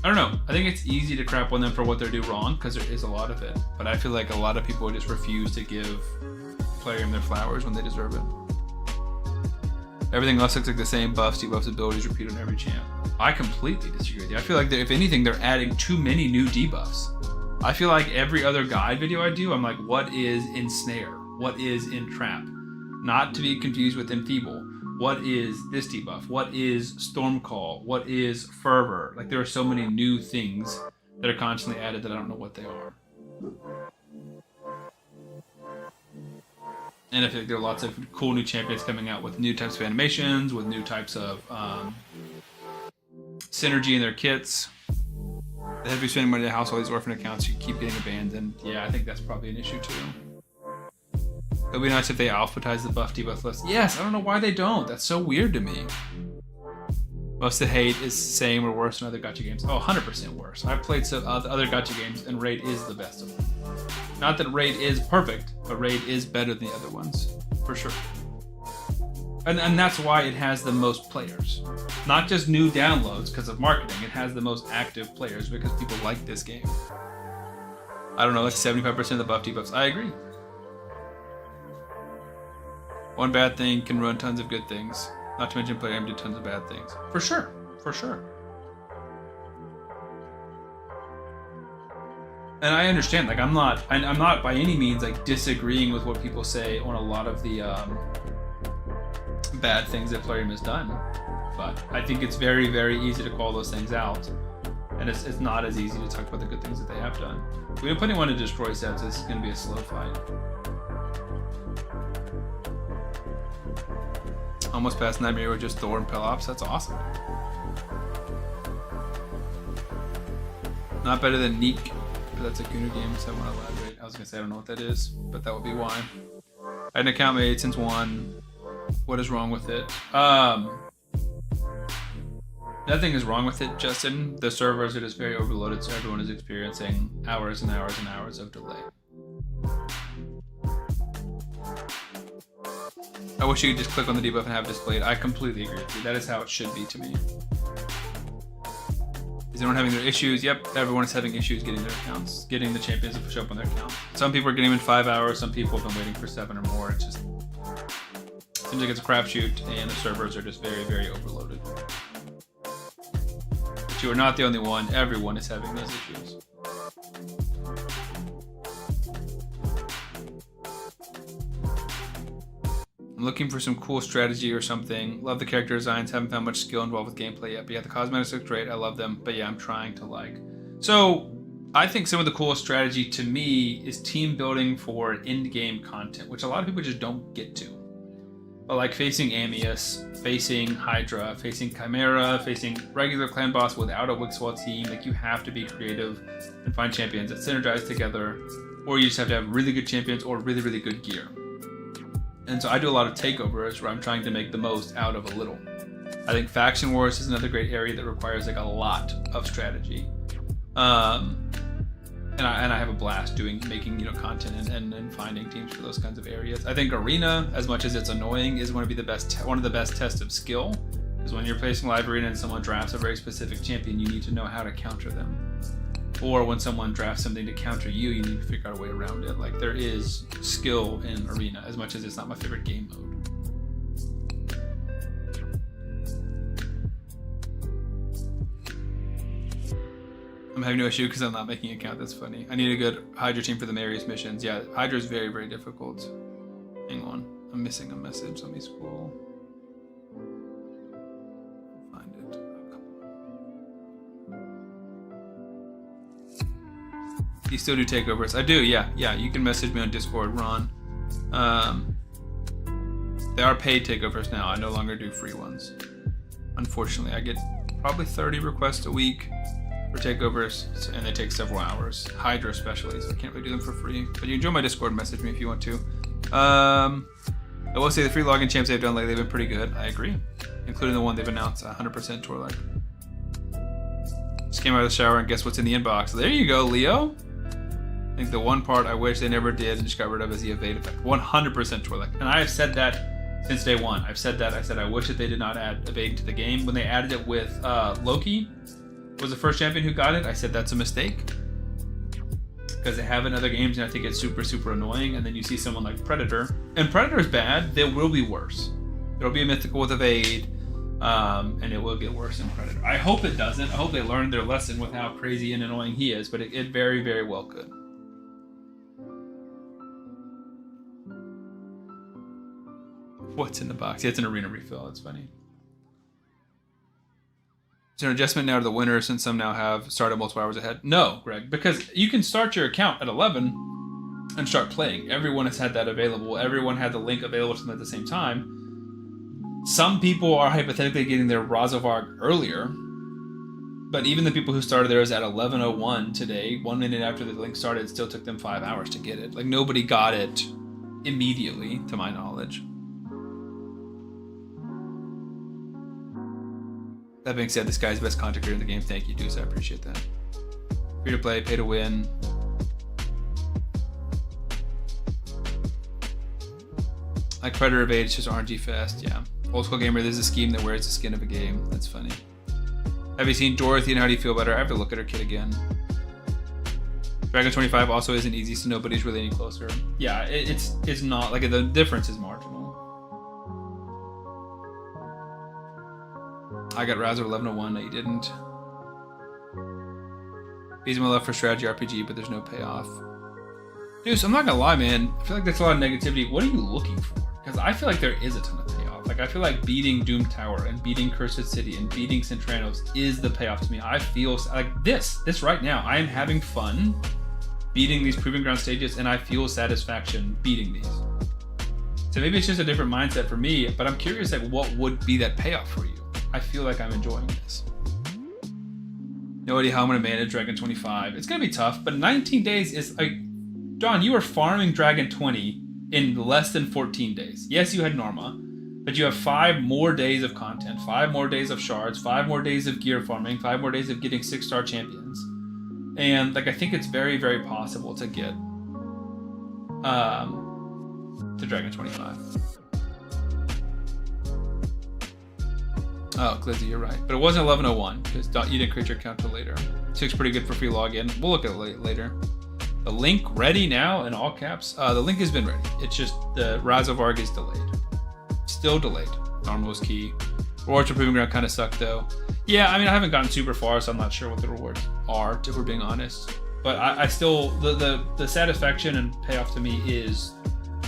don't know. I think it's easy to crap on them for what they do wrong, because there is a lot of it. But I feel like a lot of people just refuse to give player their flowers when they deserve it. Everything else looks like the same buffs, debuffs, abilities repeat on every champ. I completely disagree with you. I feel like if anything, they're adding too many new debuffs. I feel like every other guide video I do, I'm like, what is Ensnare? What is Entrap? Not to be confused with Enfeeble. What is this debuff? What is Stormcall? What is Fervor? Like, there are so many new things that are constantly added that I don't know what they are. And I feel like there are lots of cool new champions coming out with new types of animations, with new types of synergy in their kits. They have to be spending money to house all these orphan accounts. You keep getting abandoned. Yeah, I think that's probably an issue too. It'll be nice if they alphabetize the buff debuff list. Yes, I don't know why they don't. That's so weird to me. Most of the hate is same or worse than other gacha games. Oh, 100% worse. I've played some other gacha games, and Raid is the best of them. Not that Raid is perfect, but Raid is better than the other ones, for sure. And that's why it has the most players. Not just new downloads because of marketing. It has the most active players because people like this game. I don't know, like 75% of the buff debuffs. I agree. One bad thing can ruin tons of good things. Not to mention Player M did tons of bad things. For sure. For sure. And I understand, like I'm not by any means like disagreeing with what people say on a lot of the bad things that Plarium has done. But I think it's very, very easy to call those things out. And it's not as easy to talk about the good things that they have done. If we put anyone to destroy sets, it's gonna be a slow fight. Almost past Nightmare with just Thor and Pelops. That's awesome. Not better than Neek, but that's a Gunnar game, so I want to elaborate. I was going to say I don't know what that is, but that would be why. I had an account made since 1. What is wrong with it? Nothing is wrong with it, Justin. The servers are just very overloaded, so everyone is experiencing hours and hours and hours of delay. I wish you could just click on the debuff and have it displayed. I completely agree with you. That is how it should be to me. Is everyone having their issues? Yep, everyone is having issues getting their accounts, getting the champions to show up on their account. Some people are getting them in 5 hours. Some people have been waiting for 7 or more. It just seems like it's a crapshoot, and the servers are just very, very overloaded. But you are not the only one. Everyone is having those issues. I'm looking for some cool strategy or something. Love the character designs. Haven't found much skill involved with gameplay yet. But yeah, the cosmetics look great. I love them. But yeah, I'm trying to like. So I think some of the coolest strategy to me is team building for in-game content, which a lot of people just don't get to. But like facing Amius, facing Hydra, facing Chimera, facing regular clan boss without a Wixwell team. Like you have to be creative and find champions that synergize together, or you just have to have really good champions or really, really good gear. And so I do a lot of takeovers where I'm trying to make the most out of a little. I think Faction Wars is another great area that requires like a lot of strategy. And I have a blast making content and finding teams for those kinds of areas. I think Arena, as much as it's annoying, is one of the best tests of skill. Because when you're placing live Arena and someone drafts a very specific champion, you need to know how to counter them. Or when someone drafts something to counter you, you need to figure out a way around it. Like there is skill in Arena, as much as it's not my favorite game mode. I'm having no issue because I'm not making an account. That's funny. I need a good Hydra team for the Marius missions. Yeah, Hydra is very, very difficult. Hang on. I'm missing a message. Let me scroll. Find it. You still do takeovers? I do, yeah. Yeah, you can message me on Discord, Ron. There are paid takeovers now. I no longer do free ones. Unfortunately, I get probably 30 requests a week for takeovers, and they take several hours. Hydra especially, so I can't really do them for free. But you can join my Discord and message me if you want to. I will say the free login champs they've done lately have been pretty good. I agree. Including the one they've announced, 100% Torlek. Just came out of the shower and guess what's in the inbox. There you go, Leo. I think the one part I wish they never did and just got rid of is the evade effect. 100% Torlek. And I have said that since day one. I've said that. I said I wish that they did not add evade to the game. When they added it with Loki, was the first champion who got it. I said that's a mistake because they have in other games, and I think it's super, super annoying. And then you see someone like Predator, And Predator is bad. There will be worse. There will be a mythical with evade, and it will get worse in Predator. I hope it doesn't. I hope they learned their lesson with how crazy and annoying he is, but it very, very well could. What's in the box? Yeah, it's an arena refill. That's funny. Is there an adjustment now to the winner since some now have started multiple hours ahead? No, Greg, because you can start your account at 11 and start playing. Everyone has had that available. Everyone had the link available to them at the same time. Some people are hypothetically getting their Razelvarg earlier, but even the people who started theirs at 11:01 today, 1 minute after the link started, it still took them 5 hours to get it. Like, nobody got it immediately, to my knowledge. That being said, this guy's the best content creator in the game. Thank you, Deuce. I appreciate that. Free to play, pay to win. Like Predator Evade, it's just RNG fest. Yeah. Old school gamer, there's a scheme that wears the skin of a game. That's funny. Have you seen Dorothy and how do you feel about her? I have to look at her kit again. Dragon 25 also isn't easy, so nobody's really any closer. Yeah, it's not. Like, the difference is marginal. I got Razer 1101. No, you didn't. He's my love for strategy RPG, but there's no payoff. Dude, so I'm not gonna lie, man. I feel like that's a lot of negativity. What are you looking for? Because I feel like there is a ton of payoff. Like, I feel like beating Doom Tower and beating Cursed City and beating Centranos is the payoff to me. I feel like this right now. I am having fun beating these Proving Ground stages, and I feel satisfaction beating these. So maybe it's just a different mindset for me, but I'm curious, like, what would be that payoff for you? I feel like I'm enjoying this. No idea how I'm going to manage Dragon 25. It's going to be tough, but 19 days is like... John, you are farming Dragon 20 in less than 14 days. Yes, you had Norma, but you have 5 more days of content, 5 more days of shards, 5 more days of gear farming, 5 more days of getting 6-star champions. And, like, I think it's very, very possible to get to Dragon 25. Oh, Glizzy, you're right. But it wasn't 11:01 because you didn't create your account till later. 6 pretty good for free login. We'll look at it later. The link ready now in all caps. The link has been ready. It's just the Razelvarg is delayed. Still delayed. Normal is key. Rewards for Proving Ground kind of suck though. Yeah, I mean, I haven't gotten super far, so I'm not sure what the rewards are, if we're being honest. But I still, the satisfaction and payoff to me is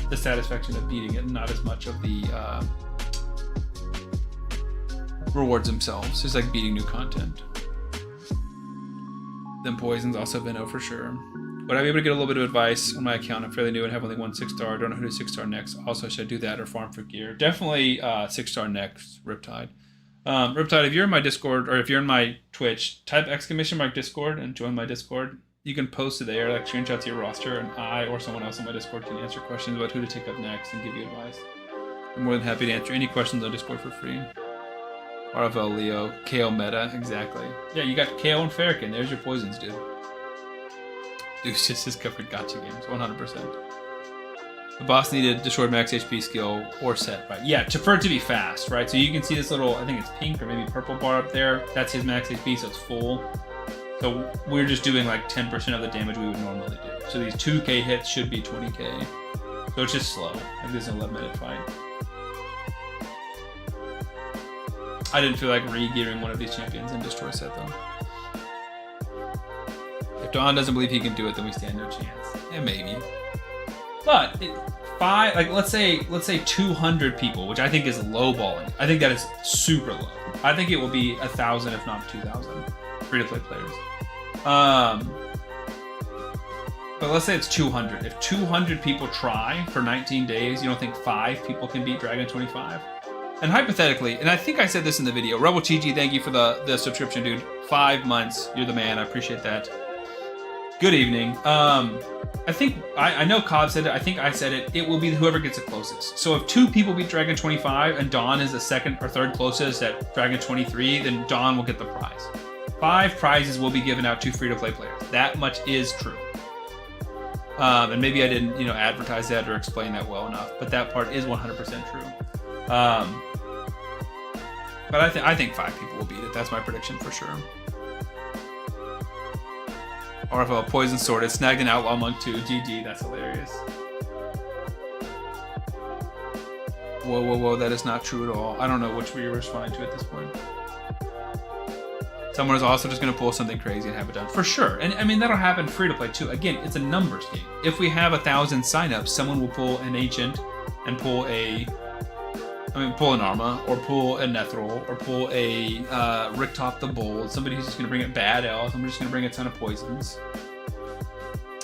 the satisfaction of beating it, not as much of the rewards themselves. It's like beating new content. Then poisons also Veno for sure. Would I be able to get a little bit of advice on my account? I'm fairly new and have only 1 6-star. Don't know who to 6-star next. Also, should I do that or farm for gear? Definitely 6-star next, Riptide. Riptide, if you're in my Discord or if you're in my Twitch, type ! Discord and join my Discord. You can post it there, like screenshots of your roster, and I or someone else on my Discord can answer questions about who to take up next and give you advice. I'm more than happy to answer any questions on Discord for free. RFL Leo, KO meta, exactly. Yeah, you got KO and Fahrakin. There's your poisons, dude. Deuce just has covered gotcha games, 100%. The boss needed destroyed max HP skill or set, right? Yeah, for it to be fast, right? So you can see this little, I think it's pink or maybe purple bar up there. That's his max HP, so it's full. So we're just doing like 10% of the damage we would normally do. So these 2k hits should be 20k. So it's just slow. Like this is an 11-minute fight. I didn't feel like re-gearing one of these champions in Destroy set though. If Don doesn't believe he can do it, then we stand no chance. Yeah, maybe. But let's say 200 people, which I think is lowballing. I think that is super low. I think it will be 1,000, if not 2,000, free-to-play players. But let's say it's 200. If 200 people try for 19 days, you don't think 5 people can beat Dragon 25? And hypothetically, and I think I said this in the video, Rebel Chi-Chi, thank you for the subscription, dude. 5 months. You're the man. I appreciate that. Good evening. I know Cobb said it. I think I said it. It will be whoever gets the closest. So if 2 people beat Dragon 25 and Dawn is the second or third closest at Dragon 23, then Dawn will get the prize. 5 prizes will be given out to free-to-play players. That much is true. And maybe I didn't, advertise that or explain that well enough, but that part is 100% true. But I think 5 people will beat it. That's my prediction for sure. RFL Poison Sword. It snagged an Outlaw Monk too. GG. That's hilarious. Whoa, whoa, whoa, that is not true at all. I don't know which we were responding to at this point. Someone is also just going to pull something crazy and have it done. For sure. And I mean, that'll happen free to play too. Again, it's a numbers game. If we have 1,000 signups, someone will pull an Ancient and pull pull an Arma, or pull a Nethril, or pull a Ricktop the Bold. Somebody who's just going to bring a Bad Elf. Somebody's just going to bring a ton of poisons.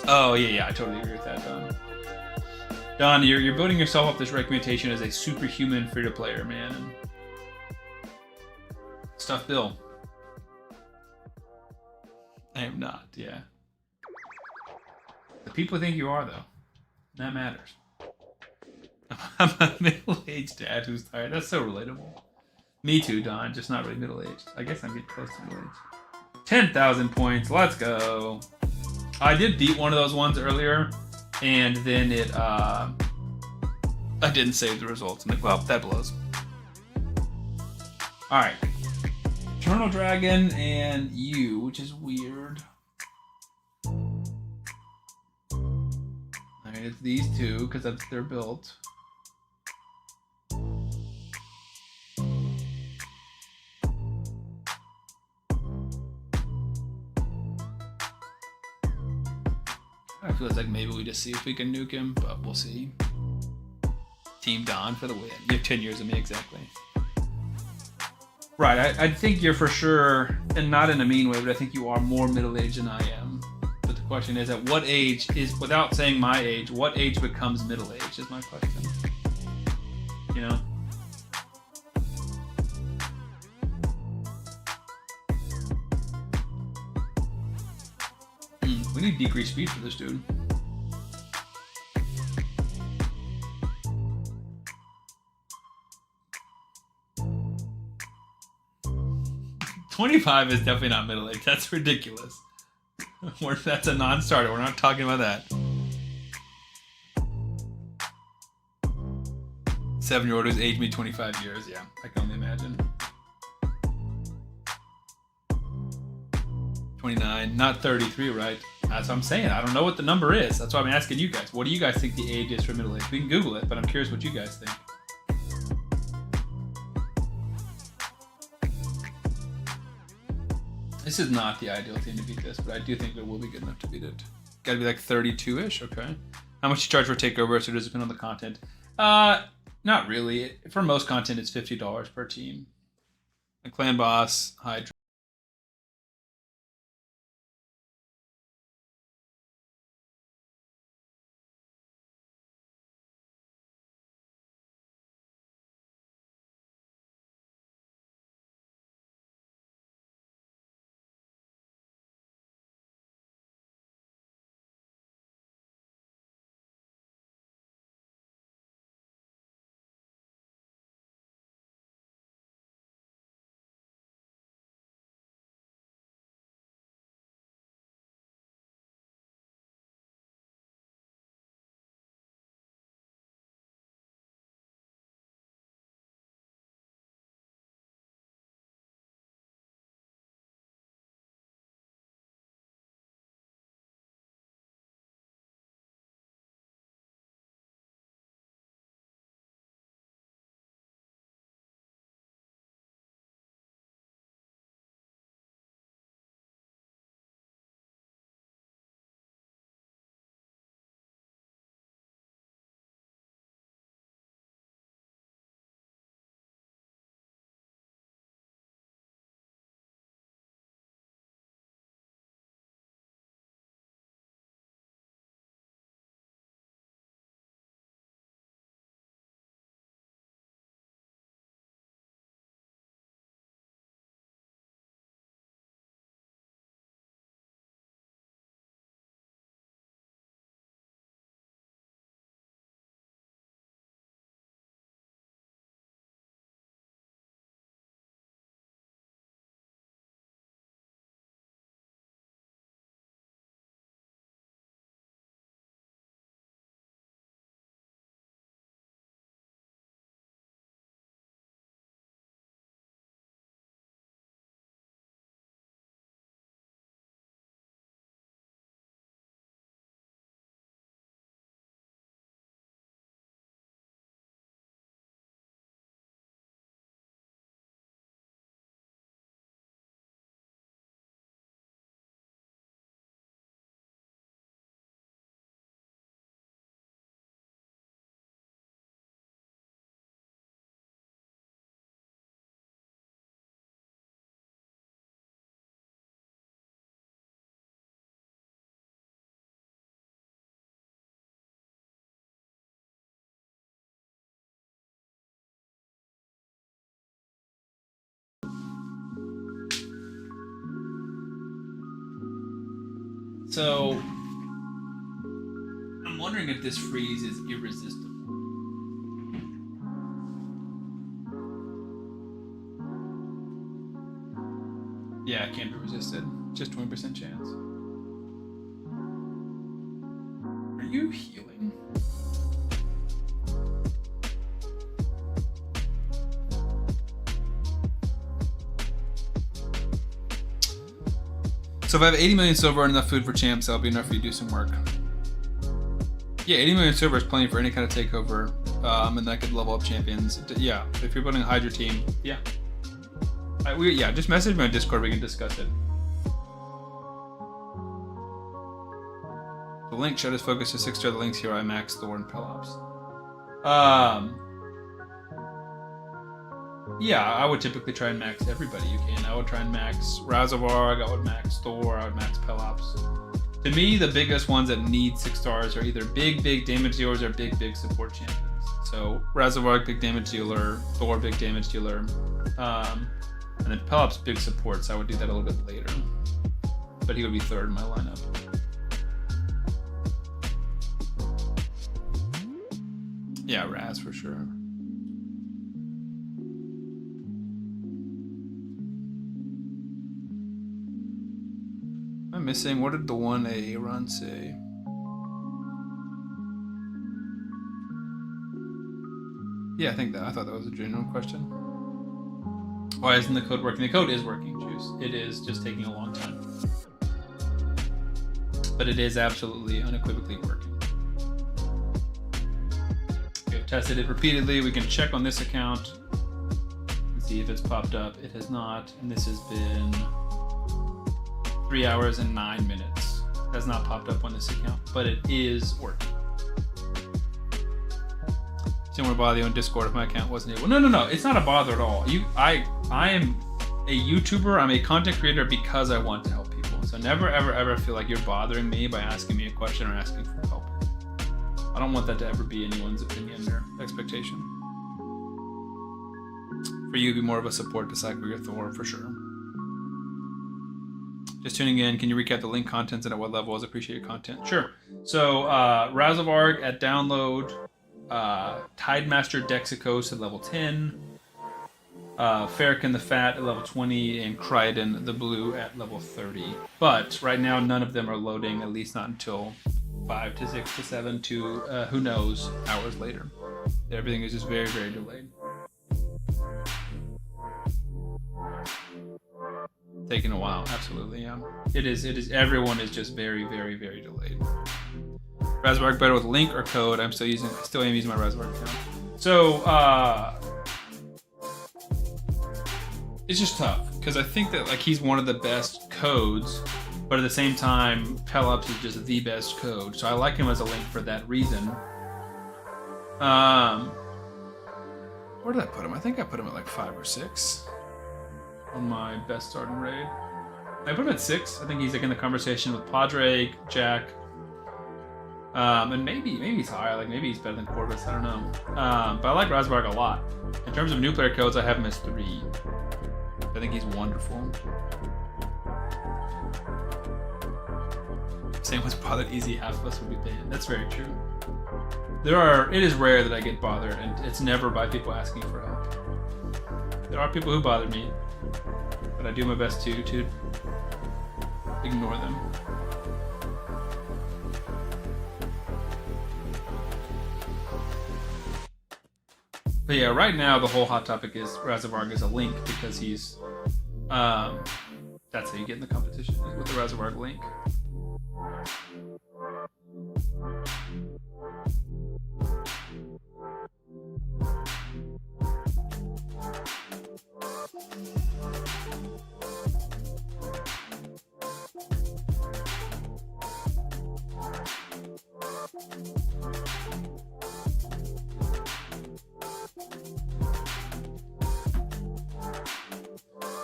Oh, yeah, I totally agree with that, Don. Don, you're building yourself up this reputation as a superhuman free-to-player, man. And stuff Bill. I am not, yeah. The people think you are, though. That matters. I'm a middle-aged dad who's tired. That's so relatable. Me too, Don. Just not really middle-aged. I guess I'm getting close to middle-aged. 10,000 points. Let's go. I did beat one of those ones earlier, and then it, I didn't save the results. I'm like, well, that blows. Alright. Eternal Dragon and you, which is weird. I mean, it's these two, because they're built. I feel like maybe we just see if we can nuke him, but we'll see. Team Don for the win. You have 10 years of me, exactly. Right, I think you're for sure, and not in a mean way, but I think you are more middle-aged than I am. But the question is, at what age is, without saying my age, what age becomes middle-aged is my question. You know? We need decreased speed for this dude. $25 is definitely not middle-aged. That's ridiculous. That's a non-starter. We're not talking about that. 7-year-old who's aged me 25 years. Yeah, I can only imagine. 29, not 33, right? That's what I'm saying. I don't know what the number is. That's why I'm asking you guys. What do you guys think the age is for middle age? We can Google it, but I'm curious what you guys think. This is not the ideal team to beat this, but I do think it will be good enough to beat it. Gotta be like 32-ish, okay. How much you charge for takeover, so does it depend on the content? Not really. For most content, it's $50 per team. A clan boss, Hydra. So I'm wondering if this freeze is irresistible. Yeah, it can't be resisted. Just 20% chance. Are you healing? So if I have 80 million silver and enough food for champs, that'll be enough for you to do some work. Yeah, 80 million silver is plenty for any kind of takeover, and that could level up champions. Yeah, if you're building a Hydra team, yeah. Just message me on Discord, we can discuss it. The Link shut his focus to 6-star the Link's hero, I max Thor and Pelops. Yeah, I would typically try and max everybody you can. I would try and max Razelvarg, I would max Thor, I would max Pelops. To me, the biggest ones that need 6 stars are either big damage dealers or big support champions. So Razelvarg, big damage dealer, Thor, big damage dealer, and then Pelops, big support, so I would do that a little bit later. But he would be third in my lineup. Yeah, Raz for sure. Am I missing? What did the 1A run say? Yeah, I thought that was a genuine question. Why isn't the code working? The code is working, Juice. It is just taking a long time. But it is absolutely, unequivocally working. We have tested it repeatedly. We can check on this account and see if it's popped up. It has not, and this has been 3 hours and 9 minutes. It has not popped up on this account, but it is working. Didn't want to bother you on Discord if my account wasn't able. No. It's not a bother at all. I am a YouTuber. I'm a content creator because I want to help people. So never, ever feel like you're bothering me by asking me a question or asking for help. I don't want that to ever be anyone's opinion or expectation. For you, it'd be more of a support to Cycle Your Thor for sure. Just tuning in, can you recap the link contents and at what levels? Appreciate your content. Sure. So Razelvarg at download. Tidemaster Dexicos at level 10, Fahrakin the Fat at level 20, and Criodan the Blue at level 30. But right now, none of them are loading, at least not until 5 to 6 to 7 to, who knows, hours later. Everything is just very delayed. Taking a while, absolutely, yeah. It is, everyone is just very delayed. Razelvarg better with link or code? I still am using my Razelvarg account. So it's just tough because I think that like he's one of the best codes, but at the same time, Pelops is just the best code. So I like him as a link for that reason. Where did I put him? I think I put him at like 5 or 6 on my best starting raid. I put him at 6. I think he's like in the conversation with Padre, Jack. And maybe he's higher, like maybe he's better than Corvis, I don't know. But I like Razelvarg a lot. In terms of new player codes, I have him as 3. I think he's wonderful. Same was bothered easy, half of us would be banned. That's very true. It is rare that I get bothered, and it's never by people asking for help. There are people who bother me, but I do my best to ignore them. But yeah, right now the whole hot topic is Razelvarg is a link because he's that's how you get in the competition with the Razelvarg link.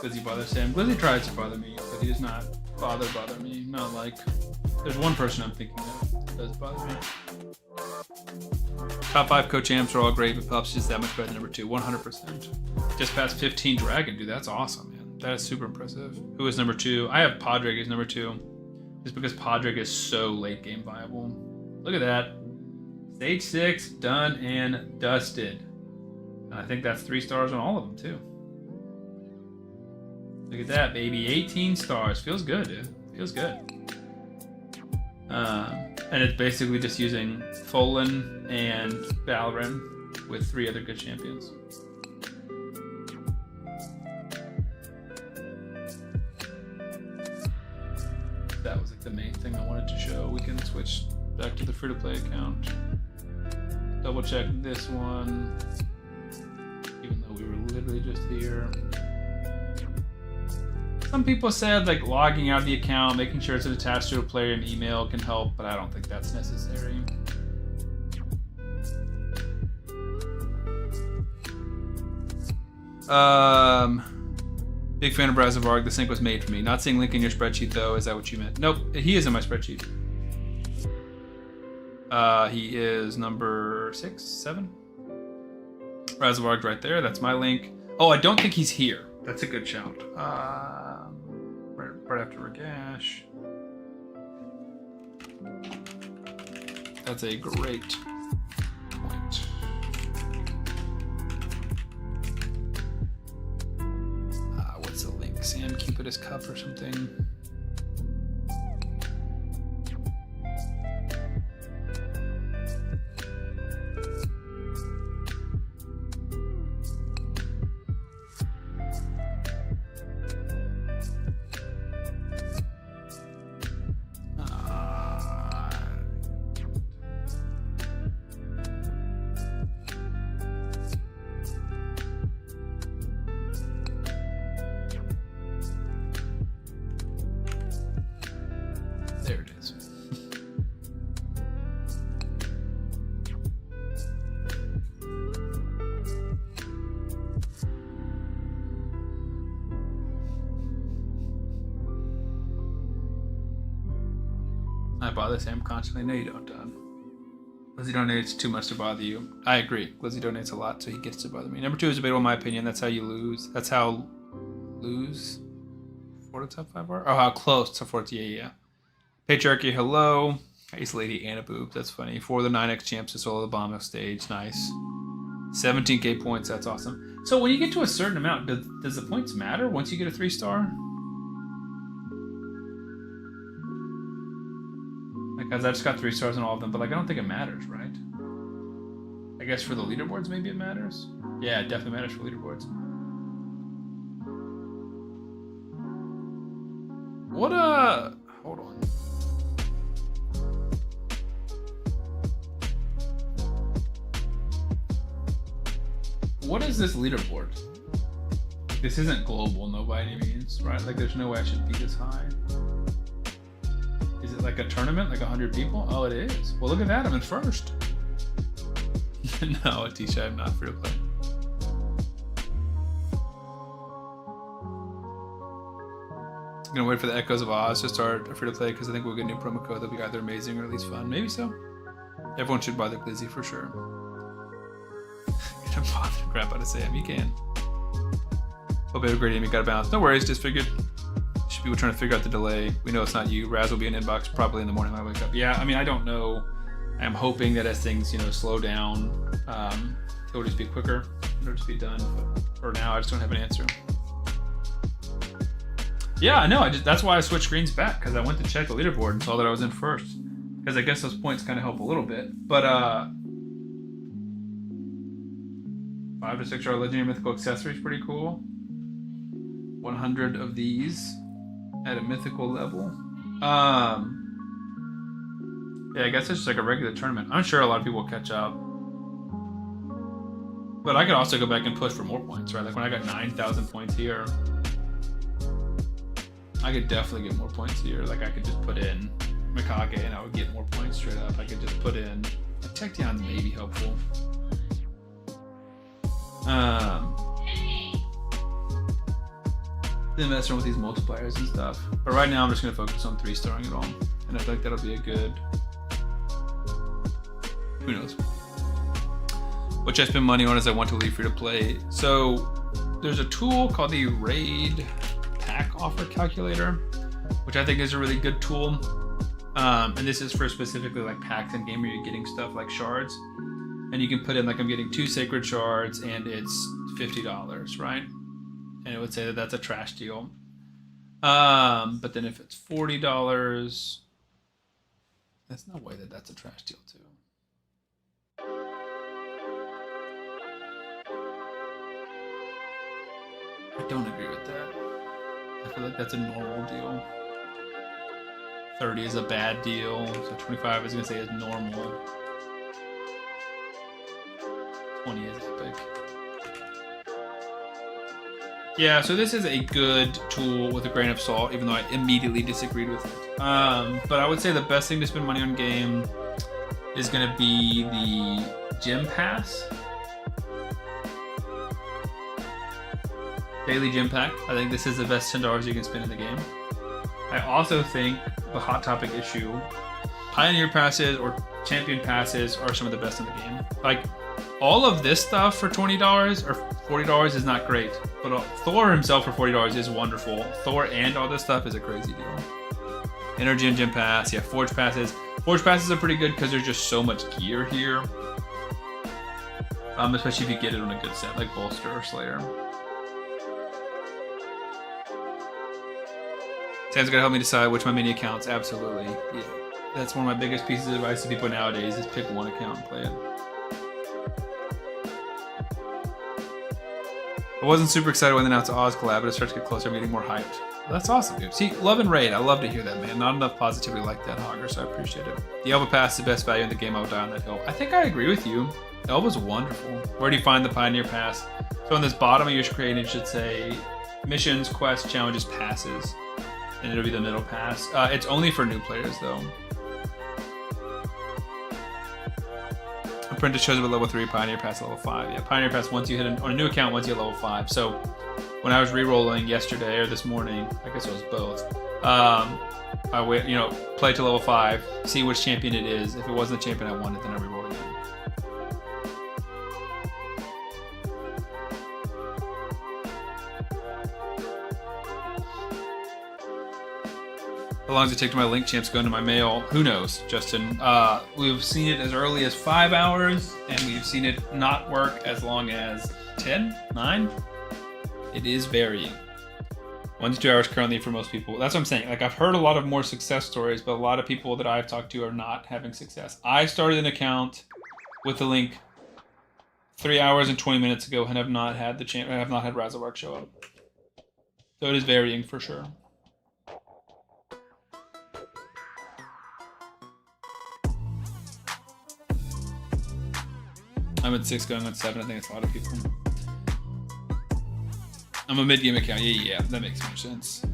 Glizzy bothers him. Glizzy tries to bother me, but he does not bother me. Not like there's one person I'm thinking of that does bother me. Top 5 co-champs are all great, but Pelops is just that much better than number 2. 100%. Just past 15 Dragon, dude. That's awesome, man. That is super impressive. Who is number 2? I have Padre as number 2. Just because Podrick is so late game viable. Look at that. Stage 6, done and dusted. And I think that's 3 stars on all of them, too. Look at that, baby. 18 stars. Feels good, dude. Feels good. And it's basically just using Folan and Balrin with 3 other good champions. That was like the main thing I wanted to show. We can switch back to the free-to-play account. Double check this one, even though we were literally just here. Some people said like logging out of the account, making sure it's attached to a player in email can help, but I don't think that's necessary. Big fan of Razelvarg. The sync was made for me. Not seeing link in your spreadsheet though. Is that what you meant? Nope. He is in my spreadsheet. He is number 6, 7. Razelvarg right there. That's my link. Oh, I don't think he's here. That's a good shout. Right after Ragash. That's a great point. What's the link? Sam Cupidus Cup or something? There it is. I bother Sam constantly. No, you don't, Don. Glizzy donates too much to bother you. I agree. Glizzy donates a lot, so he gets to bother me. Number 2 is debatable in my opinion. That's how you lose. That's how lose for the top 5 are? Oh, how close to 40. Yeah. Patriarchy, hello. Ice Lady Anna Boobs, that's funny. 4 of the 9X champs to solo the bomb stage, nice. 17k points, that's awesome. So when you get to a certain amount, does the points matter once you get a 3-star? Like, I just got 3 stars on all of them, but like I don't think it matters, right? I guess for the leaderboards maybe it matters? Yeah, it definitely matters for leaderboards. What hold on. What is this leaderboard? This isn't global, no by any means, right? Like there's no way I should be this high. Is it like a tournament, like 100 people? Oh, it is. Well, look at that, I'm in first. No, Atisha, I'm not free to play. I'm gonna wait for the Echoes of Oz to start free to play because I think we'll get a new promo code that'll be either amazing or at least fun. Maybe so. Everyone should buy the Glizzy for sure. Gonna bother the crap out of Sam. You can. Hope you have a great game. You got a bounce. No worries. Just figured. Should people trying to figure out the delay? We know it's not you. Raz will be in inbox probably in the morning when I wake up. Yeah. I mean, I don't know. I'm hoping that as things slow down, it'll just be quicker. It'll just be done. But for now, I just don't have an answer. Yeah, I know. That's why I switched screens back because I went to check the leaderboard and saw that I was in first. Because I guess those points kind of help a little bit. But 5 to 6 star legendary mythical accessories, pretty cool. 100 of these at a mythical level. Yeah, I guess it's just like a regular tournament. I'm sure a lot of people will catch up. But I could also go back and push for more points, right? Like when I got 9,000 points here, I could definitely get more points here. Like I could just put in Mikage and I would get more points straight up. I could just put in a Tecteon may be helpful. Then mess around with these multipliers and stuff. But right now I'm just gonna focus on 3-starring it all. And I feel like that'll be a good, who knows. Which I spend money on as I want to leave free to play. So there's a tool called the Raid Pack Offer Calculator, which I think is a really good tool. And this is for specifically like packs in game where you're getting stuff like shards. And you can put in like, I'm getting 2 sacred shards and it's $50, right? And it would say that that's a trash deal. But then if it's $40, there's no way that that's a trash deal too. I don't agree with that. I feel like that's a normal deal. 30 is a bad deal, so 25 is gonna say is normal. 20 is epic. Yeah, so this is a good tool with a grain of salt, even though I immediately disagreed with it. But I would say the best thing to spend money on game is gonna be the gym pass. Daily gym pack. I think this is the best $10 you can spend in the game. I also think the hot topic issue, Pioneer passes or Champion passes are some of the best in the game. Like, all of this stuff for $20 or $40 is not great, but Thor himself for $40 is wonderful. Thor and all this stuff is a crazy deal. Energy and Gym Pass, yeah, Forge Passes. Forge Passes are pretty good because there's just so much gear here. Especially if you get it on a good set like Bolster or Slayer. Sam's gonna help me decide which my mini accounts. Absolutely. Yeah. That's one of my biggest pieces of advice to people nowadays is pick one account and play it. I wasn't super excited when they announced the Oz collab, but it starts to get closer. I'm getting more hyped. Well, that's awesome, dude. See, love and raid. I love to hear that, man. Not enough positivity like that, Hogger, so I appreciate it. The Elba Pass is the best value in the game. I would die on that hill. I think I agree with you. Elba's wonderful. Where do you find the Pioneer Pass? So on this bottom of your screen, it should say missions, quests, challenges, passes. And it'll be the middle pass. It's only for new players, though. Apprentice shows up at level 3, Pioneer Pass level 5. Yeah, Pioneer Pass once you hit on a new account once you hit level 5. So when I was re-rolling yesterday or this morning, I guess it was both. I wait, play to level 5, see which champion it is. If it wasn't the champion I wanted, then I re-roll again. How long does it take to my link champs go into my mail? Who knows, Justin? We've seen it as early as 5 hours, and we've seen it not work as long as 10, 9. It is varying. 1 to 2 hours currently for most people. That's what I'm saying. Like, I've heard a lot of more success stories, but a lot of people that I've talked to are not having success. I started an account with the link 3 hours and 20 minutes ago, and have not had Razelvarg show up. So it is varying for sure. I'm at 6 going on 7. I think it's a lot of people. I'm a mid-game account. Yeah, that makes more sense.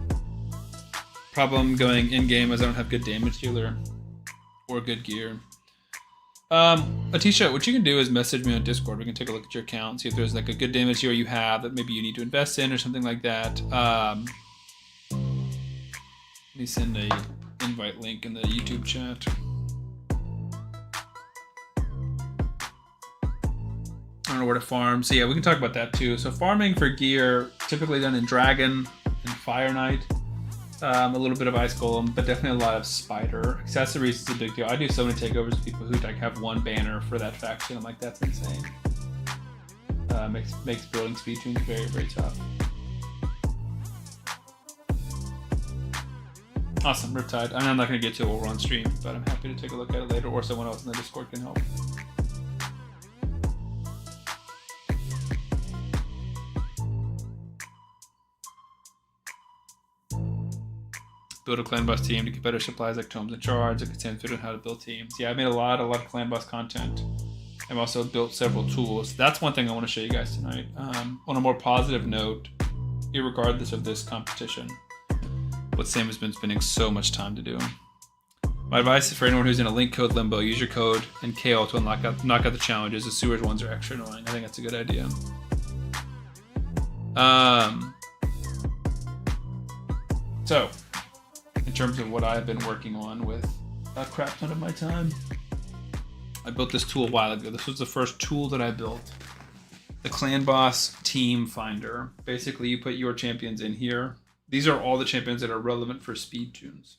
Problem going in-game is I don't have good damage dealer or good gear. Atisha, what you can do is message me on Discord. We can take a look at your account, see if there's like a good damage dealer you have that maybe you need to invest in or something like that. Let me send a invite link in the YouTube chat. I don't know where to farm. So yeah, we can talk about that too. So farming for gear, typically done in Dragon and Fire Knight. A little bit of Ice Golem, but definitely a lot of Spider. Accessories is a big deal. I do so many takeovers with people who like have one banner for that faction. I'm like, that's insane. Makes building speed tunes very, very tough. Awesome, Riptide. I'm not going to get to it while we're on stream, but I'm happy to take a look at it later, or someone else in the Discord can help. Build a clan boss team to get better supplies like tomes and shards. I could send food on how to build teams. Yeah, I made a lot of clan boss content. I've also built several tools. That's one thing I want to show you guys tonight. On a more positive note, irregardless of this competition, what Sam has been spending so much time to do. My advice is for anyone who's in a link code limbo, use your code and KO to knock out the challenges. The sewers ones are extra annoying. I think that's a good idea. So, in terms of what I've been working on with a crap ton of my time, I built this tool a while ago. This was the first tool that I built. The Clan Boss Team Finder. Basically, you put your champions in here. These are all the champions that are relevant for speed tunes.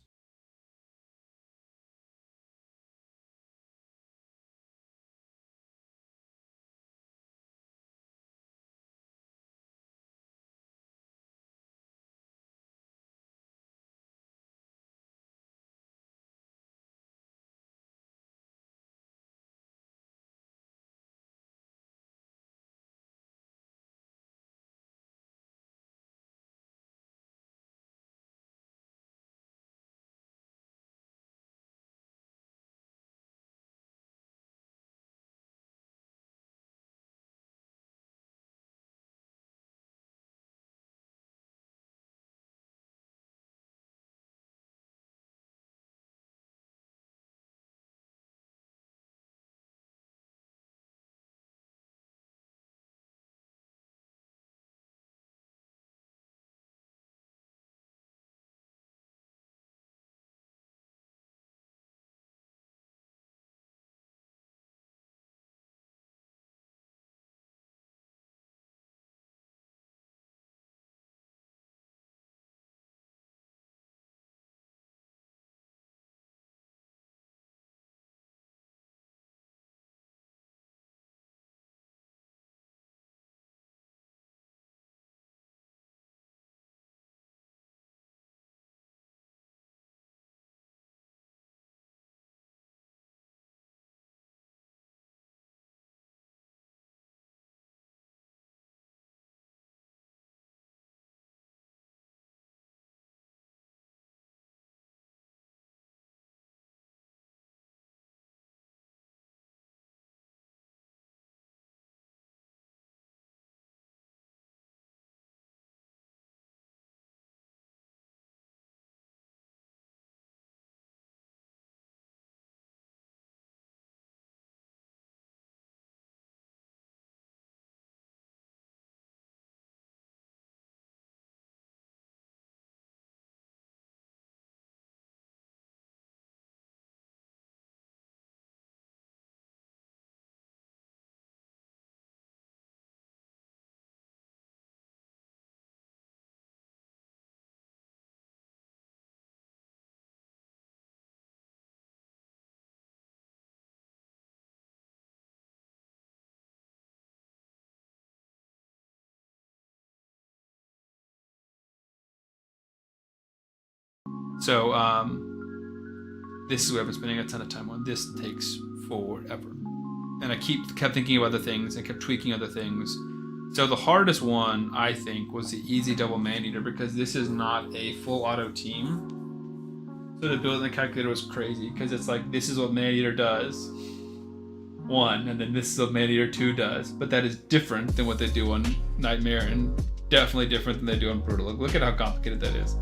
So this is what I've been spending a ton of time on. This takes forever, and I kept thinking of other things and kept tweaking other things. So the hardest one, I think, was the easy double man-eater, because this is not a full auto team. So the build in the calculator was crazy, because it's like, this is what man-eater does, 1, and then this is what man-eater 2 does. But that is different than what they do on Nightmare, and definitely different than they do on Brutal. Look at how complicated that is.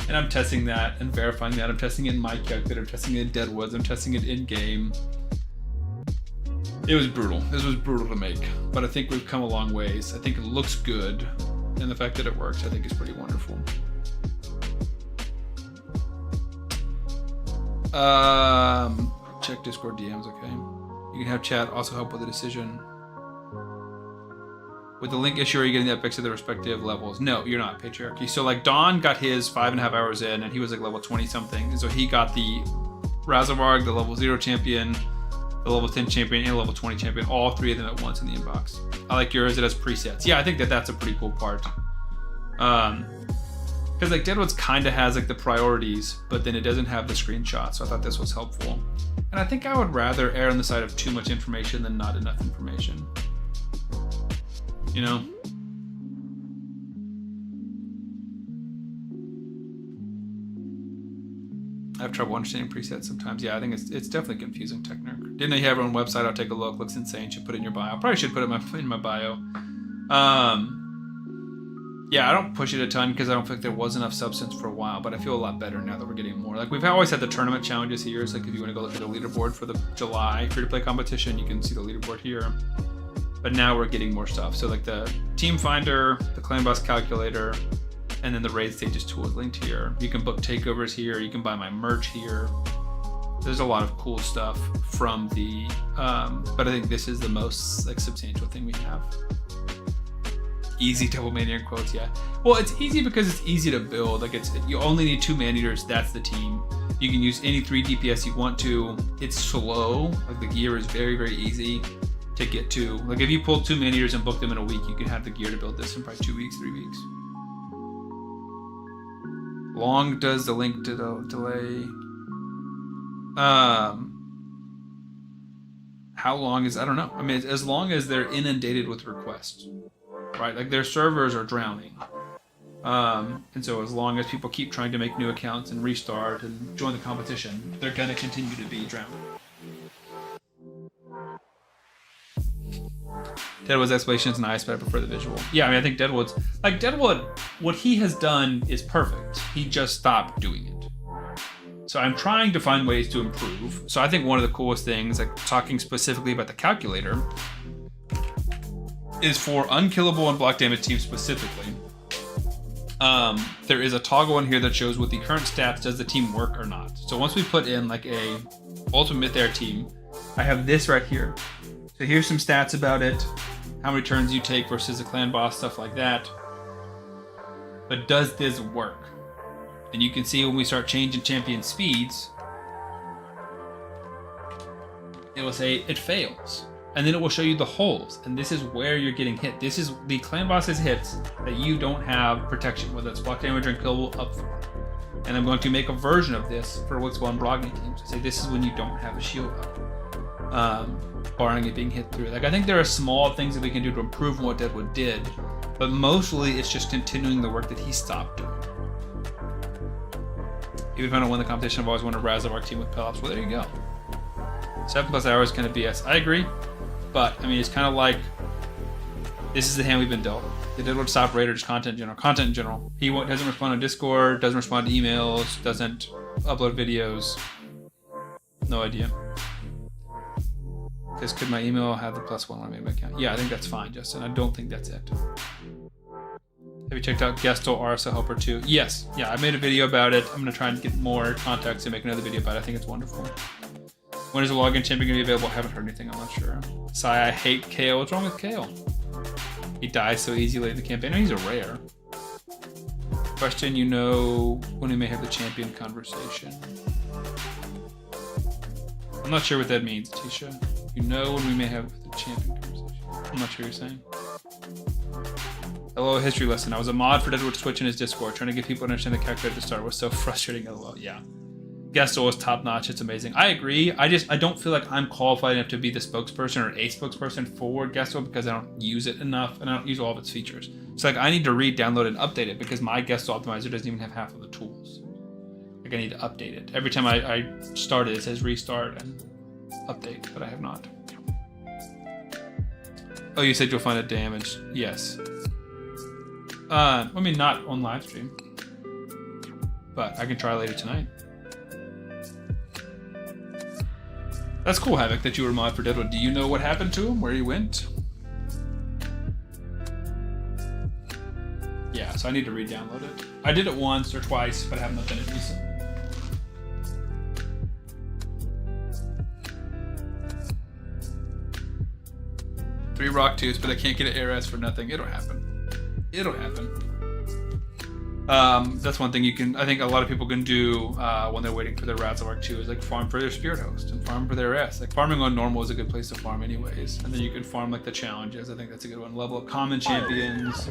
And I'm testing that and verifying that. I'm testing it in my calculator, I'm testing it in Deadwoods, I'm testing it in-game. It was brutal. This was brutal to make, but I think we've come a long ways. I think it looks good, and the fact that it works, I think, is pretty wonderful. Check Discord DMs, okay? You can have chat also help with the decision. With the link issue, are you getting the epics of the respective levels? No, you're not, Patriarchy. So like Dawn got his 5.5 hours in, and he was like level 20 something. And so he got the Razelvarg, the level 0 champion, the level 10 champion, and level 20 champion, all 3 of them at once in the inbox. I like yours, it has presets. Yeah, I think that that's a pretty cool part. Because like Deadwoods kind of has like the priorities, but then it doesn't have the screenshot, so I thought this was helpful. And I think I would rather err on the side of too much information than not enough information. You know? I have trouble understanding presets sometimes. Yeah, I think it's definitely confusing, Technerd. Didn't know you have your own website? I'll take a look. Looks insane. Should put it in your bio. Probably should put it in my bio. Yeah, I don't push it a ton because I don't think there was enough substance for a while, but I feel a lot better now that we're getting more. Like, we've always had the tournament challenges here. It's like if you want to go look at the leaderboard for the July free-to-play competition, you can see the leaderboard here. But now we're getting more stuff. So like the team finder, the clan boss calculator, and then the raid stages tool is linked here. You can book takeovers here. You can buy my merch here. There's a lot of cool stuff from the, but I think this is the most like substantial thing we have. Easy double man-eater in quotes, yeah. Well, it's easy because it's easy to build. Like you only need 2 man-eaters, that's the team. You can use any 3 DPS you want to. It's slow. Like the gear is very, very easy to get to. Like if you pulled 2 man-eaters and booked them in a week, you can have the gear to build this in probably 2 weeks, 3 weeks. Long does the link to the delay. How long is, I don't know. I mean, as long as they're inundated with requests, right? Like their servers are drowning. And so as long as people keep trying to make new accounts and restart and join the competition, they're going to continue to be drowning. Deadwood's explanation is nice, but I prefer the visual. Yeah, I mean, I think Deadwood, what he has done is perfect. He just stopped doing it. So I'm trying to find ways to improve. So I think one of the coolest things, like talking specifically about the calculator, is for unkillable and block damage teams specifically. There is a toggle in here that shows with the current stats, does the team work or not? So once we put in like a ultimate there team, I have this right here. So here's some stats about it, how many turns you take versus a clan boss, stuff like that. But does this work? And you can see when we start changing champion speeds, it will say it fails. And then it will show you the holes. And this is where you're getting hit. This is the clan boss's hits that you don't have protection, whether it's block damage or unkillable up front. And I'm going to make a version of this for what's on blocking teams to say this is when you don't have a shield up. Barring it being hit through. Like I think there are small things that we can do to improve on what Deadwood did, but mostly it's just continuing the work that he stopped doing. Even if I don't win the competition, I've always wanted a Razelvarg team with Pelops. Well, there you go. 7+ hours kind of BS. I agree, but I mean, it's kind of like this is the hand we've been dealt. The Deadwood stop rate or just content in general. He doesn't respond on Discord, doesn't respond to emails, doesn't upload videos. No idea. Because could my email have the +1 on my account? Yeah, I think that's fine, Justin. I don't think that's it. Have you checked out Gestal RSL Helper 2? Yes. Yeah, I made a video about it. I'm going to try and get more context and make another video about it. I think it's wonderful. When is the login champion going to be available? I haven't heard anything. I'm not sure. Sai, I hate Kale. What's wrong with Kale? He dies so easy late in the campaign. No, he's a rare. Question, you know when we may have the champion conversation. I'm not sure what that means, Tisha. You know when we may have the champion conversation. I'm not sure what you're saying. Hello, history lesson. I was a mod for Deadwood Switch in his Discord, trying to get people to understand the calculator to start. It was so frustrating. LOL. Yeah. Gestal is top notch. It's amazing. I agree. I don't feel like I'm qualified enough to be the spokesperson or a spokesperson for Gestal because I don't use it enough and I don't use all of its features. So like I need to re-download and update it because my Gestal optimizer doesn't even have half of the tools. Like I need to update it. Every time I start it, it says restart and update, but I have not. Oh, you said you'll find a damage. Yes. I mean, not on live stream, but I can try later tonight. That's cool, Havoc, that you were mod for Deadwood. Do you know what happened to him? Where he went? Yeah, so I need to re-download it. I did it once or twice, but I haven't done it recently. Three rock tooths, but I can't get an ARS for nothing. It'll happen. It'll happen. That's one thing I think a lot of people can do when they're waiting for their Razelvarg 2 is like farm for their Spirit Host and farm for their S. Like farming on normal is a good place to farm anyways. And then you can farm like the challenges. I think that's a good one. Level up common champions.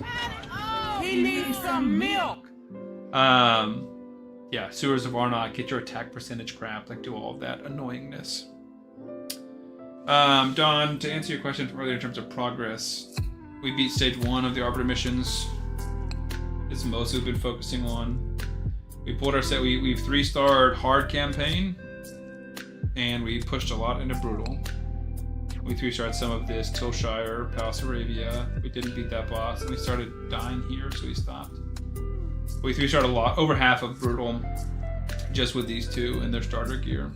He needs some milk. Yeah, Sewers of Arnott, get your attack percentage crap, like do all of that annoyingness. Don, to answer your question from earlier in terms of progress, we beat stage 1 of the Arbiter missions. It's mostly been focusing on. We pulled our set. We've 3-starred hard campaign, and we pushed a lot into brutal. We 3-starred some of this Tilshire, Palace Arabia. We didn't beat that boss, and we started dying here, so we stopped. We 3-starred a lot, over half of brutal, just with these two and their starter gear.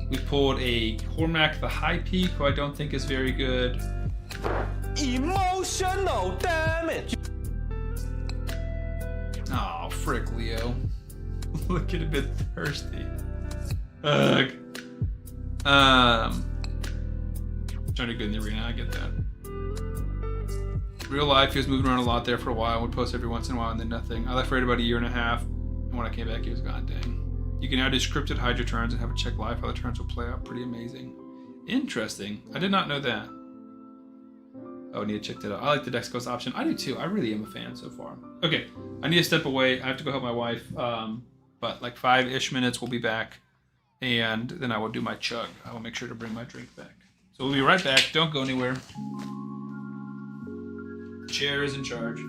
We pulled a Cormac the High Peak, who I don't think is very good. Emotional damage. Oh, frick, Leo. Look at a bit thirsty. Ugh. trying to get in the arena. I get that. Real life, he was moving around a lot there for a while. Would post every once in a while and then nothing. I left for about a year and a half, and when I came back, he was gone. Dang. You can now do scripted hide your turns and have it check live how the turns will play out. Pretty amazing. Interesting. I did not know that. Oh, I need to check that out. I like the Dex Ghost option. I do too. I really am a fan so far. Okay, I need to step away. I have to go help my wife. But like 5-ish minutes, we'll be back. And then I will do my chug. I will make sure to bring my drink back. So we'll be right back. Don't go anywhere. Chair is in charge.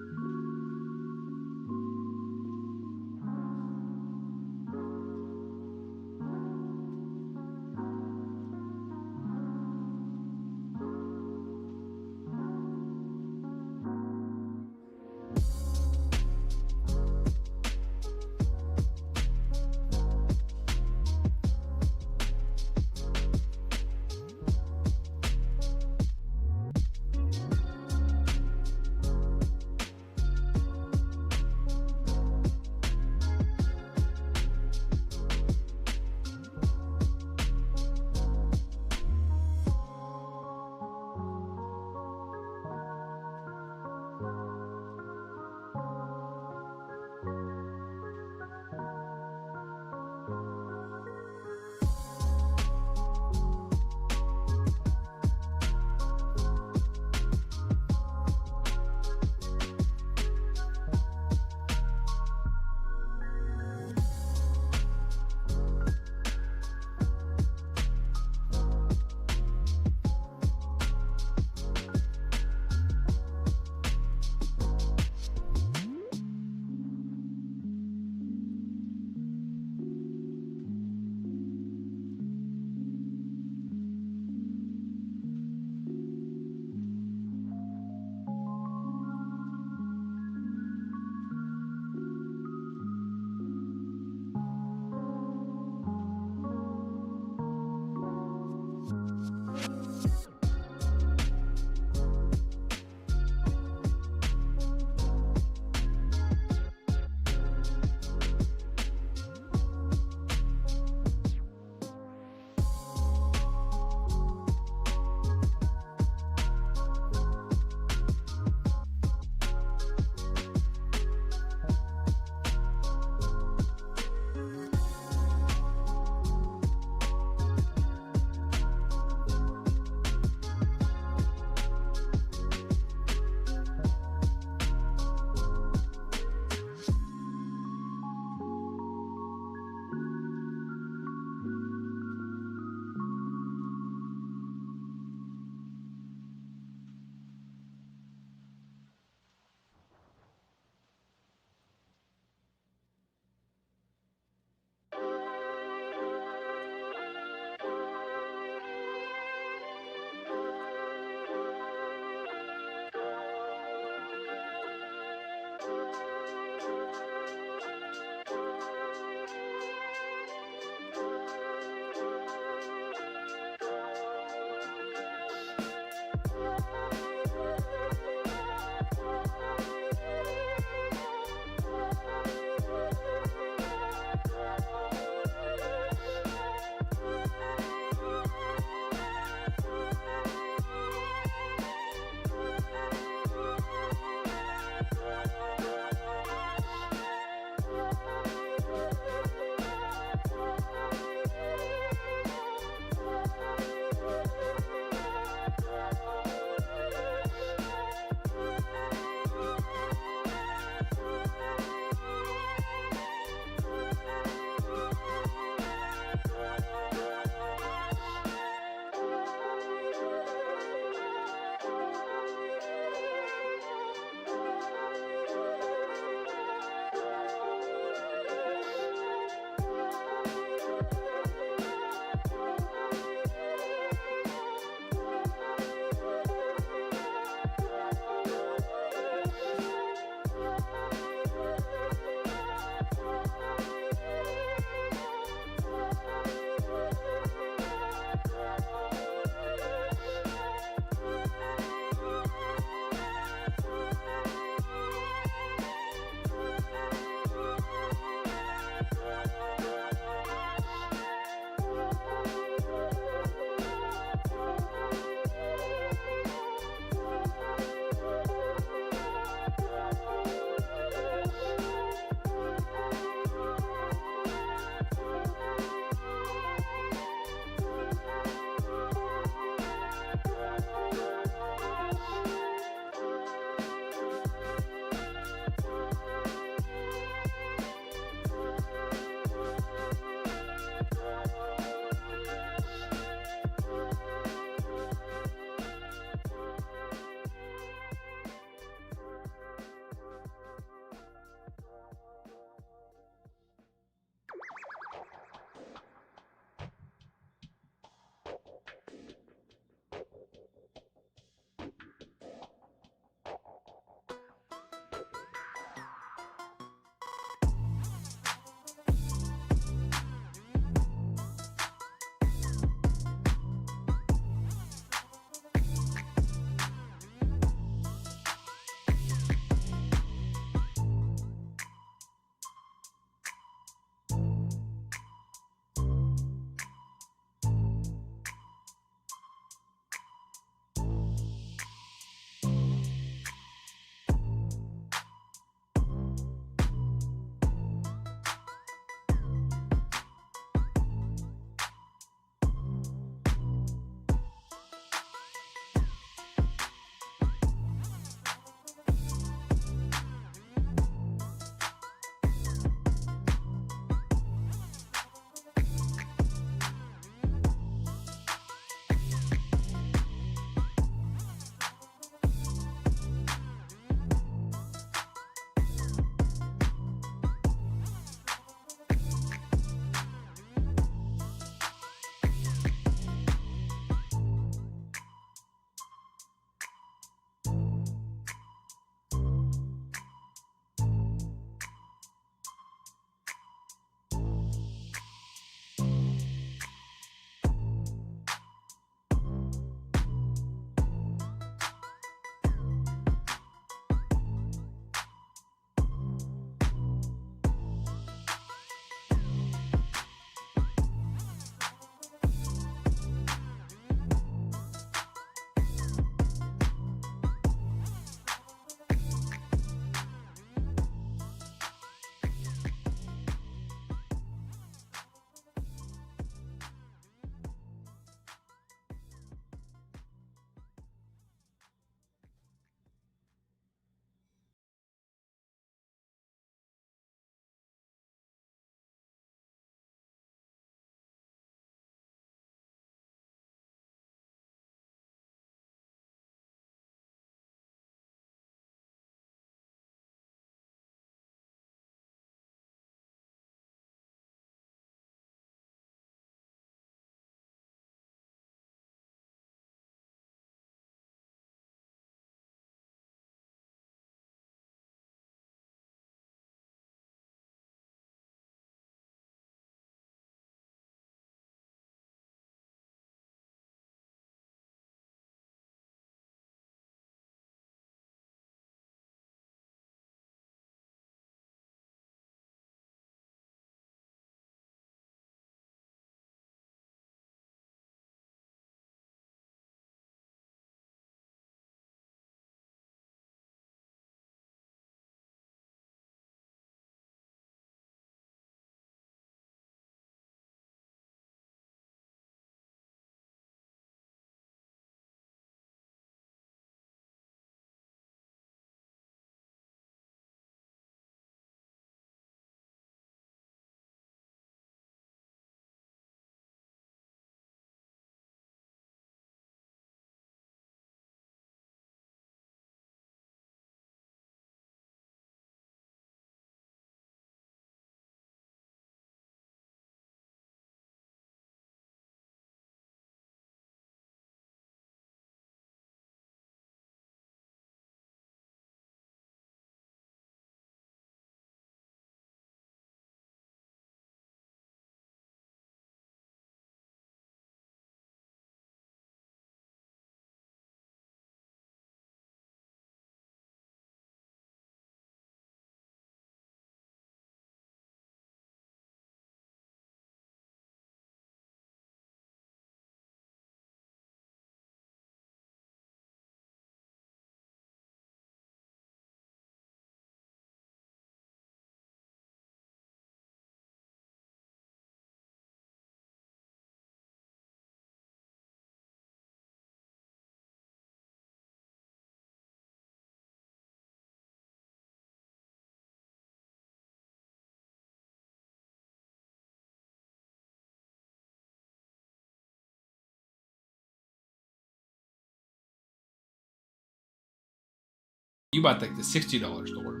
You bought like the $60 Thor.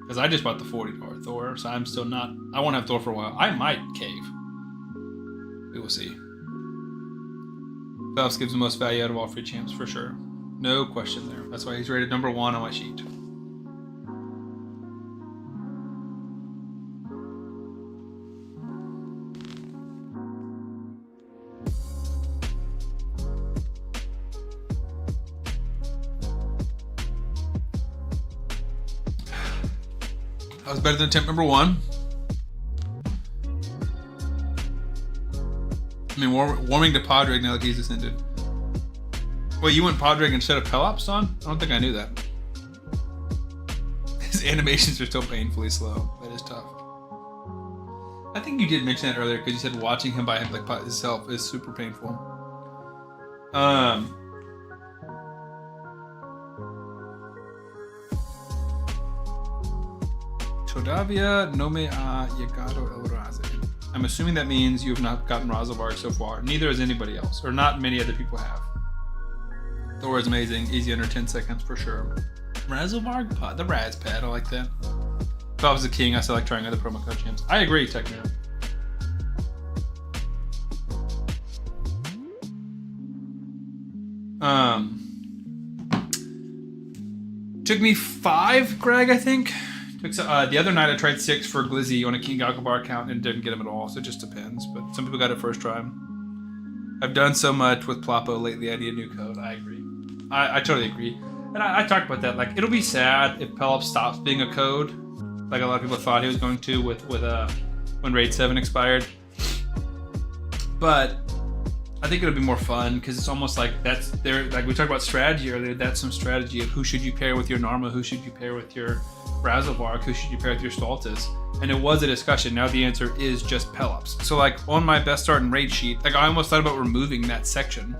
Because I just bought the $40 Thor, so I'm still not... I won't have Thor for a while. I might cave. We will see. Phelps gives the most value out of all free champs, for sure. No question there. That's why he's rated number 1 on my sheet. That was better than attempt number 1. I mean, warming to Podrick now that he's ascended. Wait, you went Podrick instead of Pelops on? I don't think I knew that. His animations are still painfully slow. That is tough. I think you did mention that earlier because you said watching him by himself is super painful. Todavía no me ha llegado el Raze. I'm assuming that means you have not gotten Razelvarg so far. Neither has anybody else, or not many other people have. Thor is amazing, easy under 10 seconds for sure. Razelvarg? The Raz pad, I like that. If I was a king, I still like trying other promo code champs. I agree, Techno. Took me 5, Greg, I think. The other night I tried 6 for Glizzy on a King Alkabar account and didn't get him at all, so it just depends. But some people got it first try. I've done so much with Plapo lately, I need a new code. I agree. I totally agree. And I talked about that. Like, it'll be sad if Pelops stops being a code, like a lot of people thought he was going to with when Raid 7 expired. But I think it'll be more fun because it's almost like that's there. Like we talked about strategy earlier, that's some strategy of who should you pair with your Narma, who should you pair with your Razelvarg, who should you pair with your Stultus? And it was a discussion. Now the answer is just Pelops. So like on my best start and raid sheet, like I almost thought about removing that section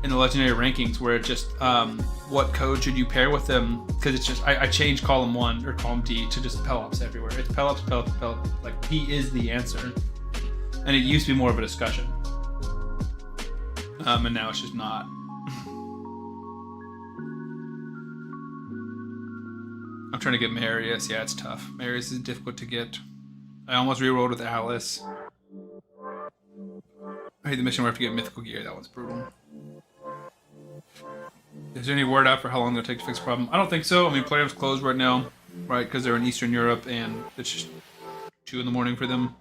in the legendary rankings where it just what code should you pair with them, because it's just I changed column 1 or column D to just Pelops everywhere. It's Pelops, Pelops, Pelops. Like he is the answer. And it used to be more of a discussion. And now it's just not. I'm trying to get Marius. Yeah, it's tough. Marius is difficult to get. I almost rerolled with Alice. I hate the mission where I have to get mythical gear. That one's brutal. Is there any word out for how long it'll take to fix the problem? I don't think so. I mean, players closed right now, right? Because they're in Eastern Europe and it's just 2 in the morning for them.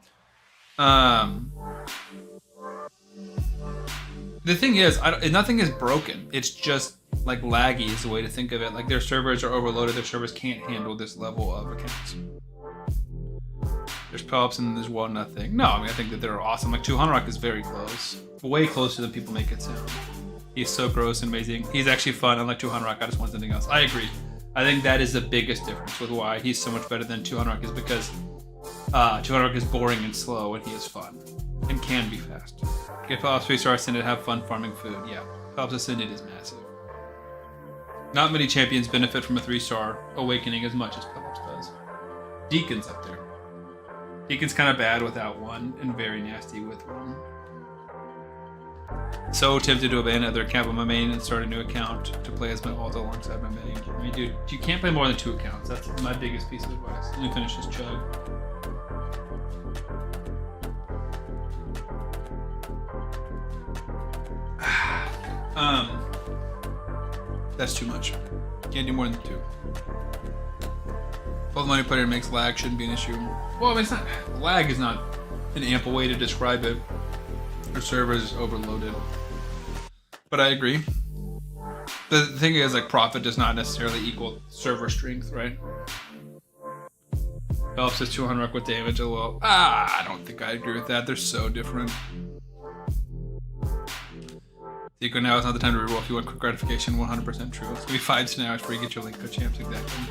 The thing is, nothing is broken. It's just like laggy is the way to think of it. Like their servers are overloaded. Their servers can't handle this level of accounts. There's Pelops and there's well nothing. No, I mean I think that they're awesome. Like 200 Rock is very close, way closer than people make it sound. He's so gross and amazing. He's actually fun. Unlike 200 Rock, I just want something else. I agree. I think that is the biggest difference with why he's so much better than 200 Rock is because 200 Rock is boring and slow and he is fun and can be fast. Get Pelops 3-star Ascended, have fun farming food. Yeah, Pelops Ascended is massive. Not many champions benefit from a 3-star awakening as much as Pelops does. Deacon's up there. Deacon's kind of bad without one and very nasty with one. So tempted to abandon other account on my main and start a new account to play as my ult alongside my main. I mean, dude, you can't play more than 2 accounts. That's my biggest piece of advice. Let me finish this chug. That's too much. Can't do more than 2. Both multiplayer makes lag shouldn't be an issue. Well, I mean, it's not. Lag is not an ample way to describe it. Our server is overloaded. But I agree. The thing is, like, profit does not necessarily equal server strength, right? Pelops says 200 Rock with damage, lol. I don't think I agree with that. They're so different. Zico, now is not the time to reroll if you want quick gratification. 100% true. It's gonna be 5 scenarios where you get your link code champs exactly.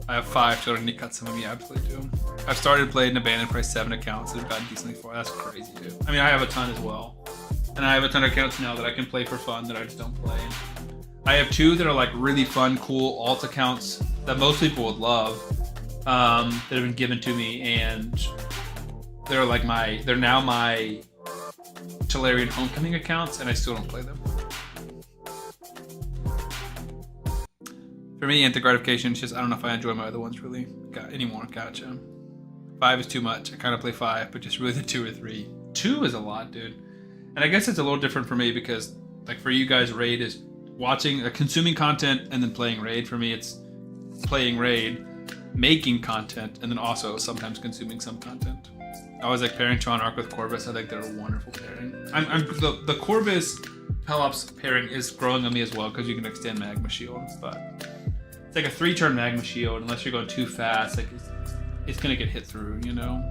I have 5 children. You cut some of me, absolutely do. I've started playing abandoned price 7 accounts that have gotten decently far. That's crazy, dude. I mean, I have a ton as well, and I have a ton of accounts now that I can play for fun that I just don't play. I have 2 that are like really fun, cool alt accounts that most people would love that have been given to me, and they're like they're now my Tolarian Homecoming accounts, and I still don't play them. For me, instant gratification, it's just I don't know if I enjoy my other ones really anymore. Gotcha. 5 is too much. I kind of play 5, but just really the 2 or 3. 2 is a lot, dude. And I guess it's a little different for me because, like, for you guys, raid is watching, consuming content and then playing raid. For me, it's playing raid, making content, and then also sometimes consuming some content. I always like pairing Tron Arc with Corvis. I think they're a wonderful pairing. The Corvis Pelops pairing is growing on me as well because you can extend Magma Shield, but it's like a 3-turn Magma Shield. Unless you're going too fast, like it's gonna get hit through, you know.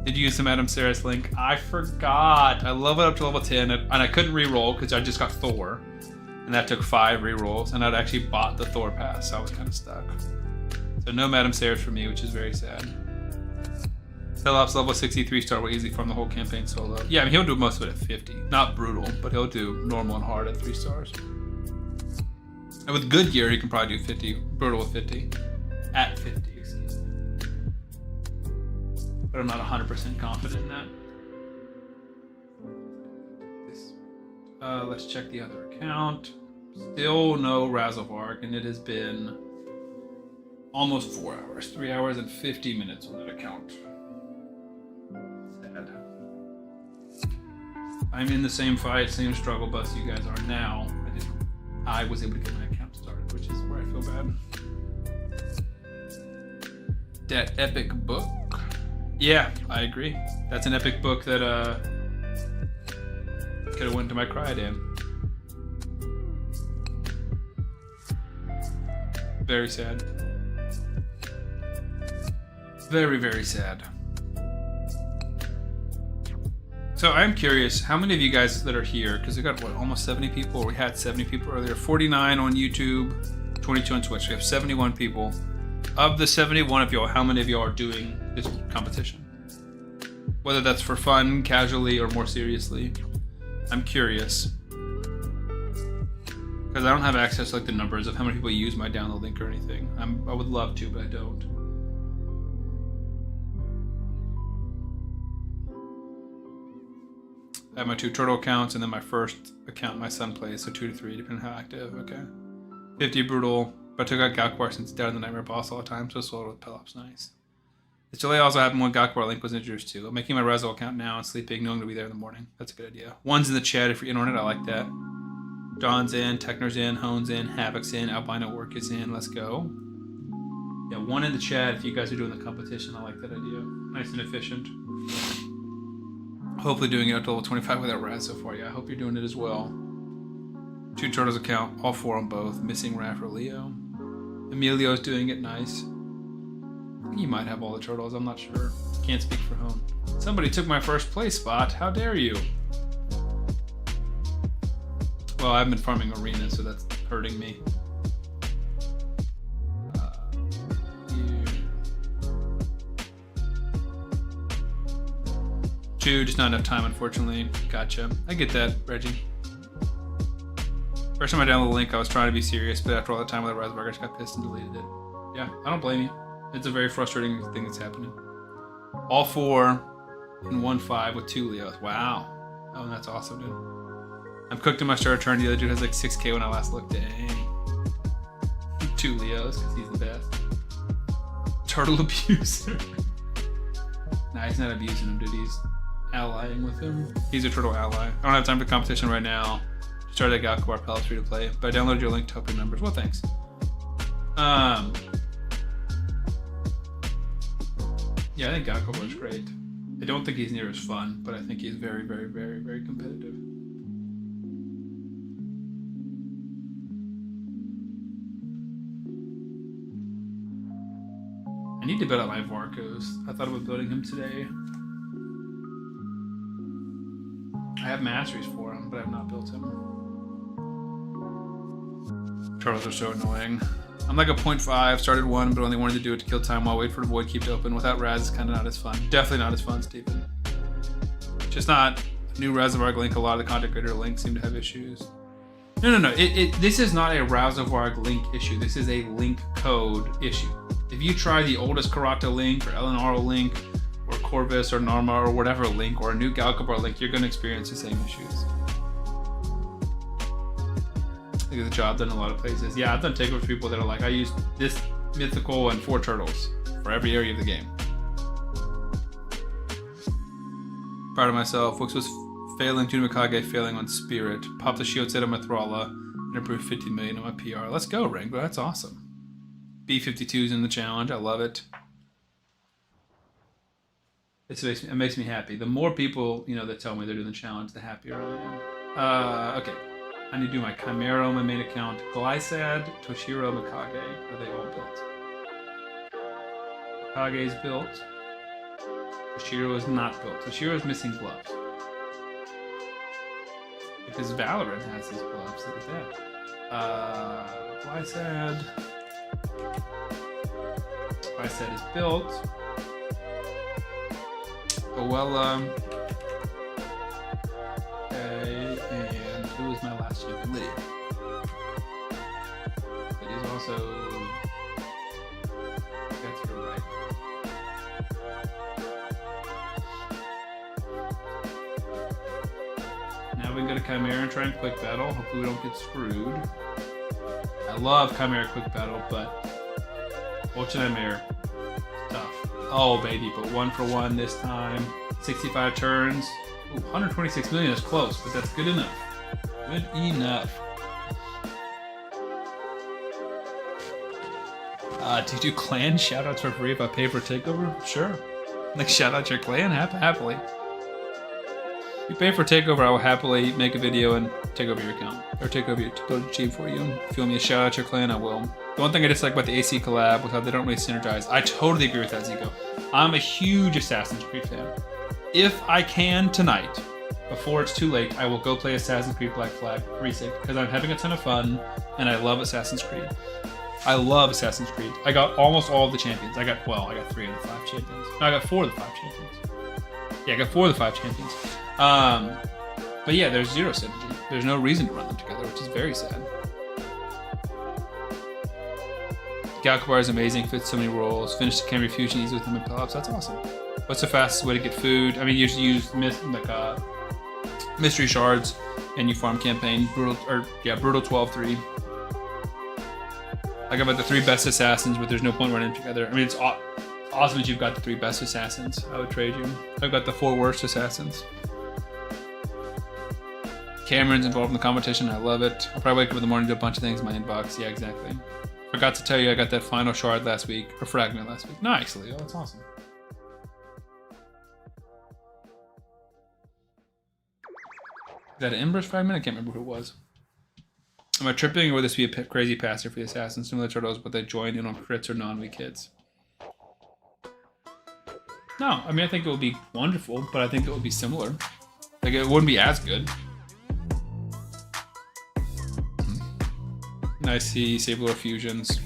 Did you use some Adam Saris link? I forgot. I leveled up to level 10, and I couldn't re-roll because I just got Thor, and that took 5 re-rolls, and I'd actually bought the Thor pass, so I was kind of stuck. So no Madam Saris for me, which is very sad. Pelops level 63 star will easily farm the whole campaign solo. Yeah, I mean, he'll do most of it at 50. Not brutal, but he'll do normal and hard at 3 stars. And with good gear, he can probably do 50. Brutal with 50. At 50, excuse me. But I'm not 100% confident in that. Let's check the other account. Still no Razelvarg, and it has been almost 4 hours. 3 hours and 50 minutes on that account. Sad. I'm in the same fight, same struggle bus you guys are now. I was able to get my account started, which is where I feel bad. That epic book. Yeah, I agree. That's an epic book that could have went to my Criodan. Very sad. Very, very sad. So I'm curious, how many of you guys that are here, because we got, what, almost 70 people, or we had 70 people earlier, 49 on YouTube, 22 on Twitch, we have 71 people. Of the 71 of y'all, how many of y'all are doing this competition? Whether that's for fun, casually, or more seriously. I'm curious. Because I don't have access to like the numbers of how many people use my download link or anything. I would love to, but I don't. I have my 2 turtle accounts and then my first account my son plays, so 2 to 3, depending on how active. Okay. 50 brutal, but I took out Galquar since it's down in the Nightmare Boss all the time, so solo with Pelops, nice. This delay also happened when Galquar Link was introduced too. I'm making my Rezo account now and sleeping, knowing to be there in the morning. That's a good idea. One's in the chat if you're in on it, I like that. Dawn's in, Techner's in, Hone's in, Havoc's in, Albino Work is in, let's go. Yeah, 1 in the chat if you guys are doing the competition, I like that idea. Nice and efficient. Hopefully doing it up to level 25 without Raz so far. Yeah, I hope you're doing it as well. 2 turtles account, all 4 on both. Missing Raph or Leo. Emilio's doing it, nice. I think you might have all the turtles, I'm not sure. Can't speak for Hone. Somebody took my first place spot, how dare you? Well, I've been farming arena, so that's hurting me. Two, just not enough time, unfortunately. Gotcha. I get that, Reggie. First time I downloaded the link, I was trying to be serious, but after all the time with the Razelvarg, I just got pissed and deleted it. Yeah, I don't blame you. It's a very frustrating thing that's happening. All 4 in 1-5 with 2 Leos. Wow. Oh, that's awesome, dude. I'm cooked in my starter turn. The other dude has like 6k when I last looked. Dang. 2 Leos, because he's the best. Turtle abuser. Nah, he's not abusing him, dude. He's allying with him. He's a turtle ally. I don't have time for competition right now. Started that Galquar Pelops free to play, but I downloaded your link to open members. Well, thanks. Yeah, I think Galquar is great. I don't think he's near as fun, but I think he's very, very, very, very competitive. I need to build out my Varkos. I thought about building him today. I have masteries for him, but I have not built him. Turtles are so annoying. I'm like a 0.5, started 1, but only wanted to do it to kill time while wait for the void keep open. Without Raz, it's kind of not as fun. Definitely not as fun, Stephen. Just not. New Razelvarg link, a lot of the content creator links seem to have issues. No. This is not a Razelvarg link issue. This is a link code issue. If you try the oldest Karata link, or Elenaro link, or Corvis, or Narma, or whatever link, or a new Galcabar link, you're going to experience the same issues. Look get the job done in a lot of places. Yeah, I've done takeovers for people that are like, I used this mythical and 4 turtles for every area of the game. Proud of myself. Wix was failing Jun Mikage, failing on Spirit. Pop the shield set on my Thralla and improve 50 million on my PR. Let's go, Wrangler. That's awesome. B52's in the challenge. I love it. It makes me happy. The more people, that tell me they're doing the challenge, the happier I am. Okay. I need to do my Chimera on my main account. Glysad, Toshiro, Mikage. Are they all built? Mikage's built. Toshiro is not built. Toshiro is missing gloves. Because Valorant has these gloves. Look at that. Glysad. Glysad is built. Oella. Okay, and who was my last champion? Lydia. Lydia's also... That's her right. Now we can go to Chimera and try and quick battle. Hopefully we don't get screwed. I love Chimera quick battle, but Ultra Nightmare, tough. Oh baby, but 1 for 1 this time. 65 turns. Ooh, 126 million is close, but that's good enough. Good enough. Do you do clan shoutouts for free if I pay for a takeover? Sure. Like shout out your clan happily. If you pay for takeover, I will happily make a video and take over your account. Or take over your team for you. And if you want me to shout out your clan, I will. The one thing I dislike about the AC collab was how they don't really synergize. I totally agree with that, Zico. I'm a huge Assassin's Creed fan. If I can tonight, before it's too late, I will go play Assassin's Creed Black Flag Resync because I'm having a ton of fun and I love Assassin's Creed. I love Assassin's Creed. I got almost all of the champions. I got 3 of the 5 champions. No, I got 4 of the 5 champions. Yeah, I got 4 of the 5 champions. But yeah, there's zero synergy. There's no reason to run them together, which is very sad. Galkabar is amazing, fits so many roles. Finished the Camry Fusion easy with him in Pelops. That's awesome. What's the fastest way to get food? I mean, you just use mystery shards and you farm campaign. Brutal 12-3. I got about the 3 best assassins, but there's no point running them together. I mean, it's awesome that you've got the 3 best assassins. I would trade you. I've got the 4 worst assassins. Cameron's involved in the competition. I love it. I'll probably wake up in the morning and do a bunch of things in my inbox. Yeah, exactly. Forgot to tell you I got that final shard last week, or fragment last week. Nice, Leo. That's awesome. Is that an Ember's fragment? I can't remember who it was. Am I tripping, or would this be a crazy passer for the assassins? Similar to turtles, but they join in on crits or non-weak hits. No, I mean, I think it would be wonderful, but I think it would be similar. Like, it wouldn't be as good. Nice to see Sabler fusions.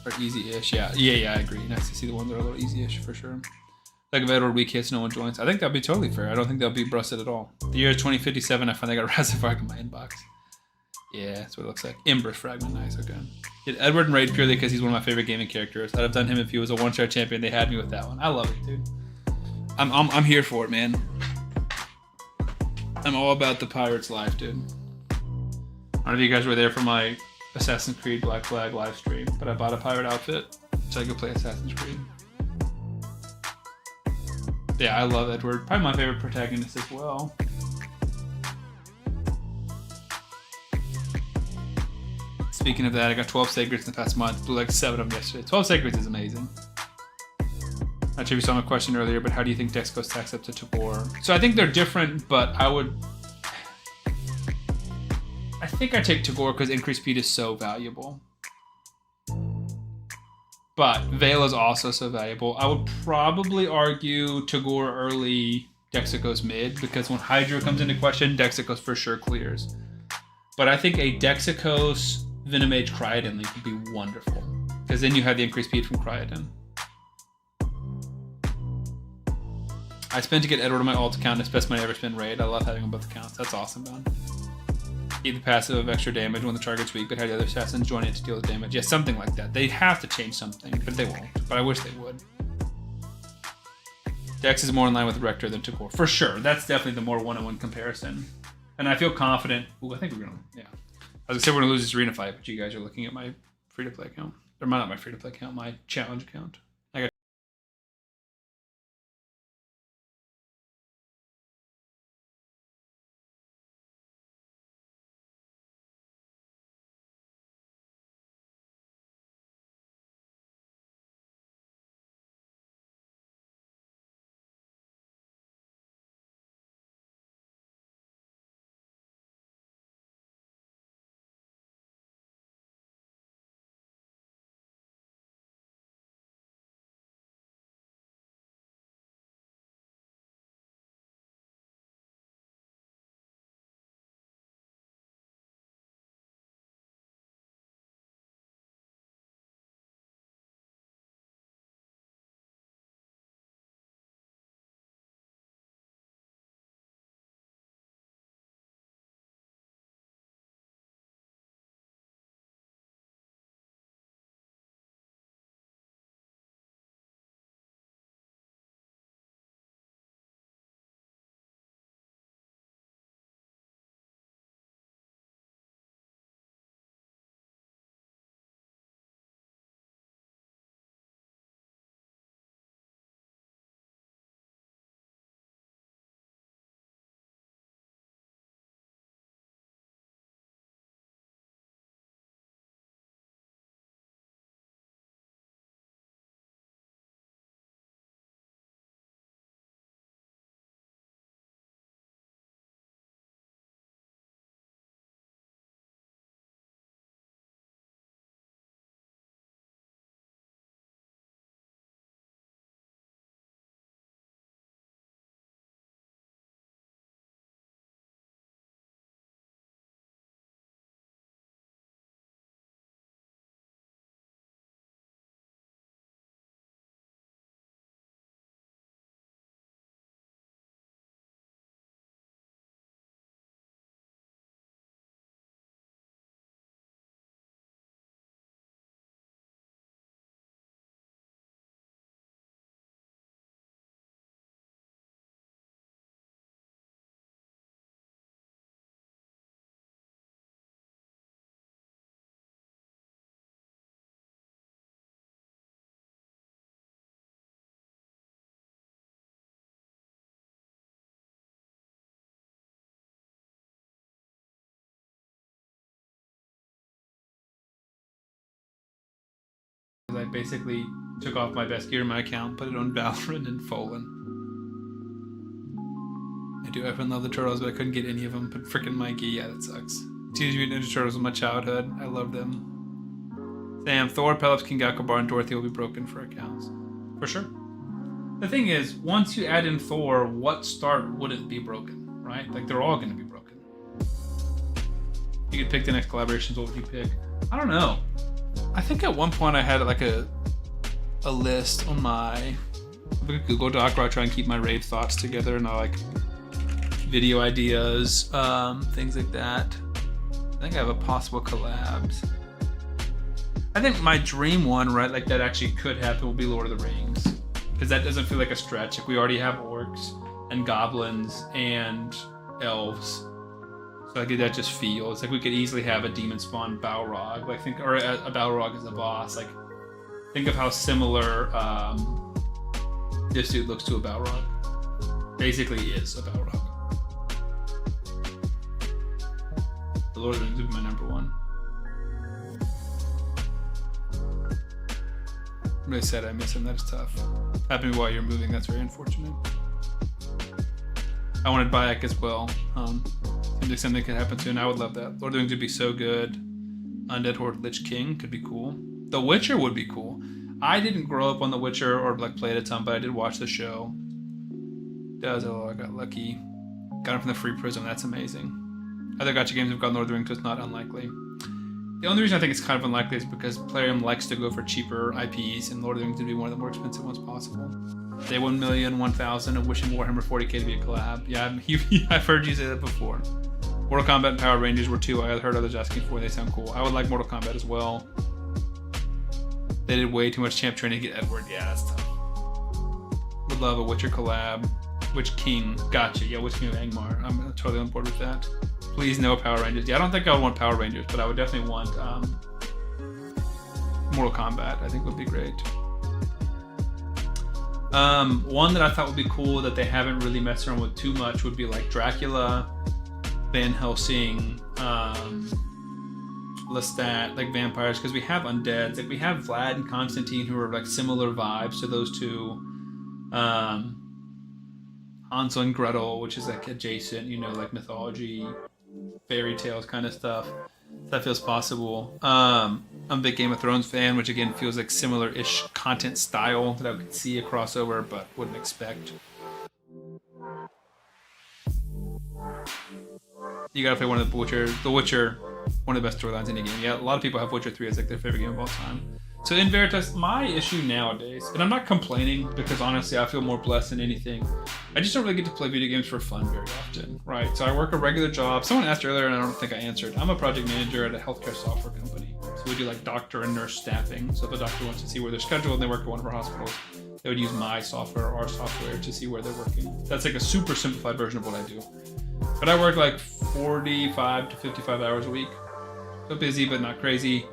Or easy-ish, yeah, I agree. Nice to see the ones that are a little easy-ish for sure. Like if Edward weak hits, no one joins. I think that'd be totally fair. I don't think they'll be busted at all. The year is 2057. I finally got Razelvarg in my inbox. Yeah, that's what it looks like. Ember's fragment, nice. Okay. Did Edward and Raid purely because he's one of my favorite gaming characters. I'd have done him if he was a 1-star champion. They had me with that one. I love it, dude. I'm here for it, man. I'm all about the pirate's life, dude. I don't know if you guys were there for my Assassin's Creed Black Flag live stream, but I bought a pirate outfit so I could play Assassin's Creed. Yeah, I love Edward. Probably my favorite protagonist as well. Speaking of that, I got 12 sacreds in the past month. Blew like 7 of them yesterday. 12 sacreds is amazing. Not sure if you saw my question earlier, but how do you think Dex goes stacks up to Tagoar? So I think they're different, but I think I take Tagoar because increased speed is so valuable. But Veil is also so valuable. I would probably argue Tagoar early, Dexicos mid, because when Hydra comes into question, Dexicos for sure clears. But I think a Dexicos Venomage Criodan league would be wonderful, because then you have the increased speed from Criodan. I spent to get Edward on my alt account, and it's best money I ever spent raid. I love having on both accounts. That's awesome, man. Eat the passive of extra damage when the target's weak, but have the other assassins join in to deal with damage. Yeah, something like that. They have to change something, but they won't. But I wish they would. Dex is more in line with Rector than Tagoar. For sure. That's definitely the more one-on-one comparison. And I feel confident. Ooh, I think we're gonna. Yeah. I was gonna say we're gonna lose this arena fight, but you guys are looking at my free-to-play account. Or not my free-to-play account, my challenge account. I got. I basically took off my best gear in my account, put it on Valorant and Folan. I do effing love the turtles, but I couldn't get any of them. But freaking Mikey, yeah, that sucks. Teenage Mutant Ninja Turtles was my childhood. I love them. Sam, Thor, Pelops, King Gakubar, and Dorothy will be broken for accounts. For sure. The thing is, once you add in Thor, what start wouldn't be broken, right? Like, they're all going to be broken. You could pick the next collaborations, what would you pick? I don't know. I think at one point I had like a list on my Google Doc where I try and keep my rave thoughts together and I like video ideas, things like that. I think I have a possible collabs. I think my dream one, right, like that actually could happen will be Lord of the Rings. Because that doesn't feel like a stretch. Like we already have orcs and goblins and elves. So like that just feels like we could easily have a demon spawn Balrog, like think, or a Balrog as a boss. Like think of how similar this dude looks to a Balrog. Basically, is a Balrog. The Lord of the Rings would be my number one. I'm really sad I miss him. That is tough. Happening while you're moving. That's very unfortunate. I wanted Bayek as well. Seems like something could happen soon. I would love that. Lord of the Rings would be so good. Undead Horde Lich King could be cool. The Witcher would be cool. I didn't grow up on The Witcher or like play it a ton, but I did watch the show. I got lucky. Got it from the free Prism. That's amazing. Other gacha games have gotten Lord of the Rings, so it's not unlikely. The only reason I think it's kind of unlikely is because Plarium likes to go for cheaper IPs, and Lord of the Rings would be one of the more expensive ones possible. Day 1,000,000, 1,000 of wishing Warhammer 40k to be a collab. Yeah, I've heard you say that before. Mortal Kombat and Power Rangers were two I heard others asking for. They sound cool. I would like Mortal Kombat as well. They did way too much champ training to get Edward. Yeah, that's tough. Would love a Witcher collab. Which king? Gotcha. Yeah, which king of Angmar? I'm totally on board with that. Please no Power Rangers. Yeah, I don't think I would want Power Rangers, but I would definitely want Mortal Kombat. I think would be great. One that I thought would be cool that they haven't really messed around with too much would be like Dracula, Van Helsing, Lestat, like vampires, because we have undeads. Like we have Vlad and Constantine who are like similar vibes to those two. Hansel and Gretel, which is like adjacent, you know, like mythology, fairy tales kind of stuff. That feels possible. I'm a big Game of Thrones fan, which again feels like similar-ish content style that I could see a crossover, but wouldn't expect. You gotta play one of The Witcher, one of the best storylines in any game. Yeah, a lot of people have Witcher 3 as like their favorite game of all time. So in Veritas, my issue nowadays, and I'm not complaining because honestly I feel more blessed than anything, I just don't really get to play video games for fun very often, right? So I work a regular job. Someone asked earlier and I don't think I answered. I'm a project manager at a healthcare software company. So we do like doctor and nurse staffing. So if a doctor wants to see where they're scheduled and they work at one of our hospitals, they would use my software or our software to see where they're working. That's like a super simplified version of what I do. But I work like 45 to 55 hours a week. So busy but not crazy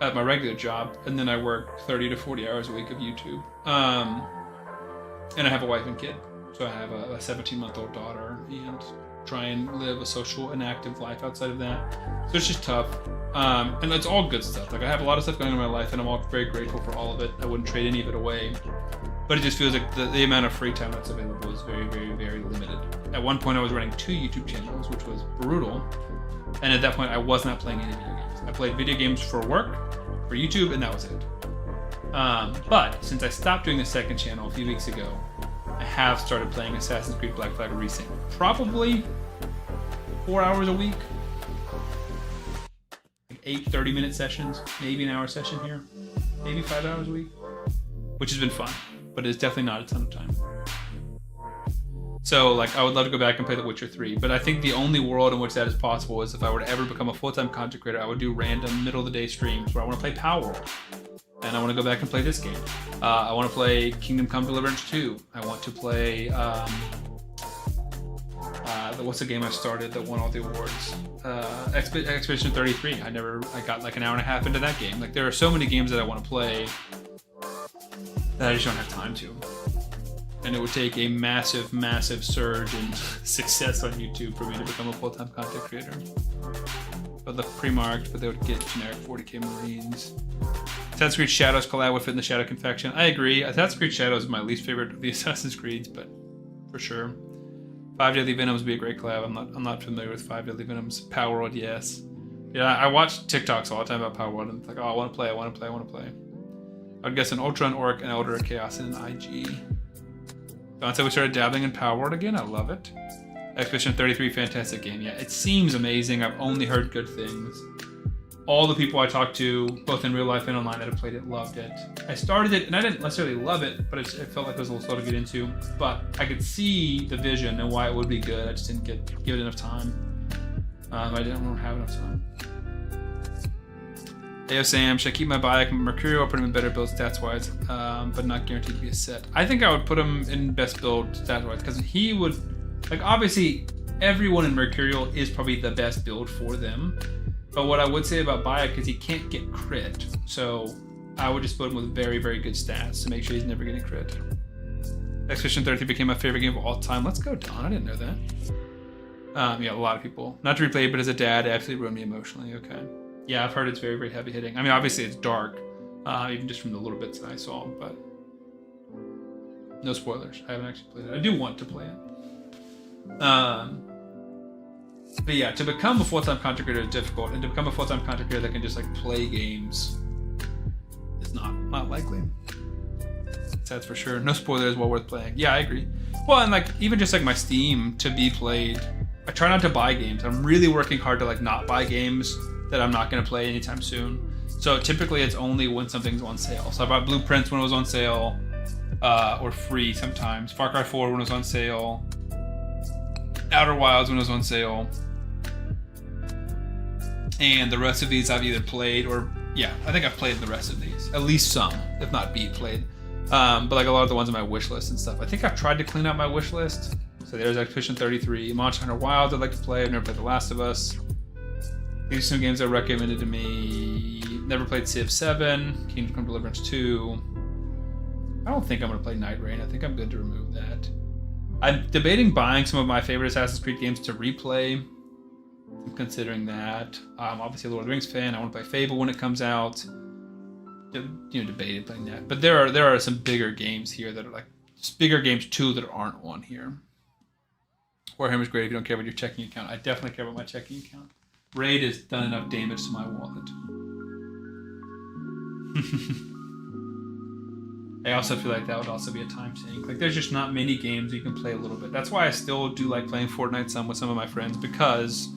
at my regular job, and then I work 30 to 40 hours a week of YouTube. And I have a wife and kid. So I have a 17-month-old daughter and try and live a social and active life outside of that. So it's just tough. And it's all good stuff. Like I have a lot of stuff going on in my life and I'm all very grateful for all of it. I wouldn't trade any of it away. But it just feels like the amount of free time that's available is very, very, very limited. At one point I was running 2 YouTube channels, which was brutal. And at that point I was not playing any video games. I played video games for work, for YouTube, and that was it. But since I stopped doing the second channel a few weeks ago, I have started playing Assassin's Creed Black Flag Recent. Probably 4 hours a week. Like 8 30-minute sessions, maybe an hour session here. Maybe 5 hours a week. Which has been fun, but it's definitely not a ton of time. So, like, I would love to go back and play The Witcher 3, but I think the only world in which that is possible is if I were to ever become a full-time content creator, I would do random middle-of-the-day streams where I want to play Power World, and I want to go back and play this game. I want to play Kingdom Come Deliverance 2. I want to play, what's the game I started that won all the awards? Expedition 33. I got like an hour and a half into that game. Like, there are so many games that I want to play that I just don't have time to. And it would take a massive, massive surge in success on YouTube for me to become a full-time content creator. But the pre-marked, but they would get generic 40k Marines. Assassin's Creed Shadows collab would fit in the Shadow Confection. I agree. Assassin's Creed Shadows is my least favorite of the Assassin's Creeds, but for sure. 5 Deadly Venoms would be a great collab. I'm not familiar with 5 Deadly Venoms. Power World, yes. Yeah, I watch TikToks all the time about Power World, and it's like, oh, I want to play. I would guess an Ultra, an Orc, an Elder, a Chaos, and an IG. Don said we started dabbling in Power World again. I love it. Expedition 33, fantastic game. Yeah, it seems amazing. I've only heard good things. All the people I talked to, both in real life and online that have played it, loved it. I started it, and I didn't necessarily love it, but it felt like it was a little slow to get into. But I could see the vision and why it would be good. I just didn't give it enough time. I didn't have enough time. Hey, Sam, should I keep my Bayek Mercurial or put him in better build stats-wise, but not guaranteed to be a set? I think I would put him in best build stats-wise, because he would, like, obviously, everyone in Mercurial is probably the best build for them. But what I would say about Bayek is he can't get crit, so I would just put him with very, very good stats to make sure he's never getting crit. Expedition 33 became my favorite game of all time. Let's go, Don. I didn't know that. Yeah, a lot of people. Not to replay it, but as a dad, it absolutely ruined me emotionally. Okay. Yeah, I've heard it's very, very heavy hitting. I mean, obviously it's dark, even just from the little bits that I saw, but no spoilers. I haven't actually played it. I do want to play it. But yeah, to become a full-time content creator is difficult, and to become a full-time content creator that can just like play games is not likely. That's for sure. No spoilers, well worth playing. Yeah, I agree. Well, and like even just like my Steam to be played, I try not to buy games. I'm really working hard to like not buy games that I'm not going to play anytime soon. So typically it's only when something's on sale. So I bought Blueprints when it was on sale, or free sometimes. Far Cry 4 when it was on sale. Outer Wilds when it was on sale. And the rest of these I've either played or, yeah, I think I've played the rest of these. At least some, if not played. But like a lot of the ones on my wish list and stuff. I think I've tried to clean up my wish list. So there's Expedition 33, Monster Hunter Wilds I'd like to play. I've never played The Last of Us. These are some games that were recommended to me. Never played Civ 7, Kingdom Come Deliverance 2. I don't think I'm going to play Night Rain. I think I'm good to remove that. I'm debating buying some of my favorite Assassin's Creed games to replay. I'm considering that. I'm obviously a Lord of the Rings fan. I want to play Fable when it comes out. Debated playing that. But there are some bigger games here that are like just bigger games too that aren't on here. Warhammer's great if you don't care about your checking account. I definitely care about my checking account. Raid has done enough damage to my wallet. I also feel like that would also be a time sink. Like there's just not many games you can play a little bit. That's why I still do like playing Fortnite some with some of my friends, because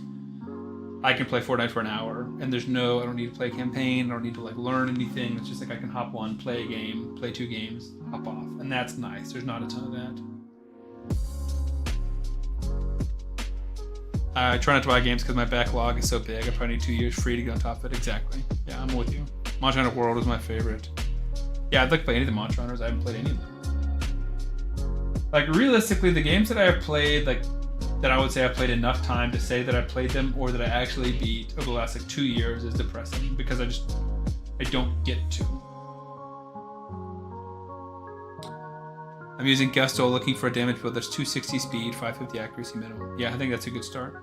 I can play Fortnite for an hour and I don't need to play a campaign, I don't need to like learn anything. It's just like I can hop on, play a game, play 2 games, hop off. And that's nice. There's not a ton of that. I try not to buy games because my backlog is so big. I probably need 2 years free to get on top of it. Exactly. Yeah, I'm with you. Monster Hunter World is my favorite. Yeah, I'd like to play any of the Monster Hunters. I haven't played any of them. Like realistically, the games that I have played, like that I would say I played enough time to say that I played them or that I actually beat over the last like 2 years is depressing because I don't get to. I'm using Gusto looking for a damage build that's 260 speed, 550 accuracy minimum. Yeah, I think that's a good start.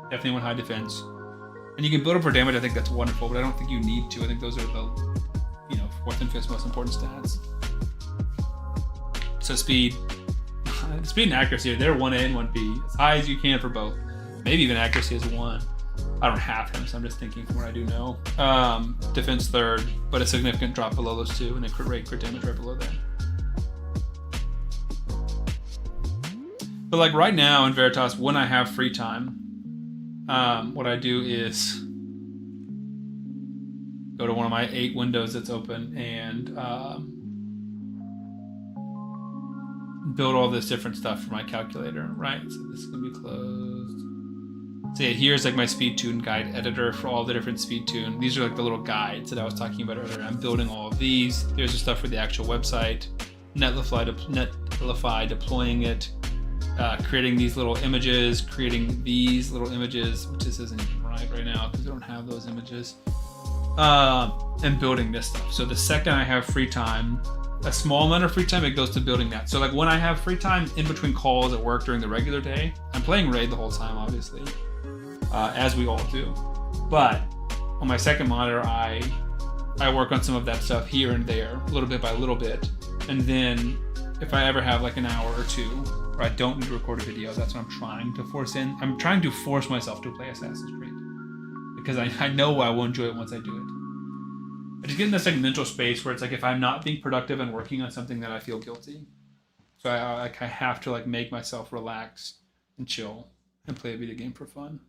Definitely want high defense. And you can build up for damage, I think that's wonderful, but I don't think you need to. I think those are the 4th and 5th most important stats. So speed and accuracy, they're 1A and 1B, as high as you can for both. Maybe even accuracy is 1. I don't have him, so I'm just thinking from what I do know. Defense 3rd, but a significant drop below those 2, and a crit damage right below that. But like right now in Veritas, when I have free time, what I do is go to one of my 8 windows that's open and build all this different stuff for my calculator, right? So this is gonna be closed. So yeah, here's like my speed tune guide editor for all the different speed tune. These are like the little guides that I was talking about earlier. I'm building all of these. There's the stuff for the actual website, Netlify deploying it, creating these little images, creating these little images, which this isn't even right now because I don't have those images, and building this stuff. So the second I have free time, a small amount of free time, it goes to building that. So like when I have free time in between calls at work during the regular day, I'm playing Raid the whole time, obviously, as we all do. But on my second monitor, I work on some of that stuff here and there, little bit by little bit. And then if I ever have like an hour or 2 where I don't need to record a video, that's what I'm trying to force in. I'm trying to force myself to play Assassin's Creed because I know I will enjoy it once I do it. I just get in this like mental space where it's like if I'm not being productive and working on something, that I feel guilty. So I have to like make myself relax and chill and play a video game for fun.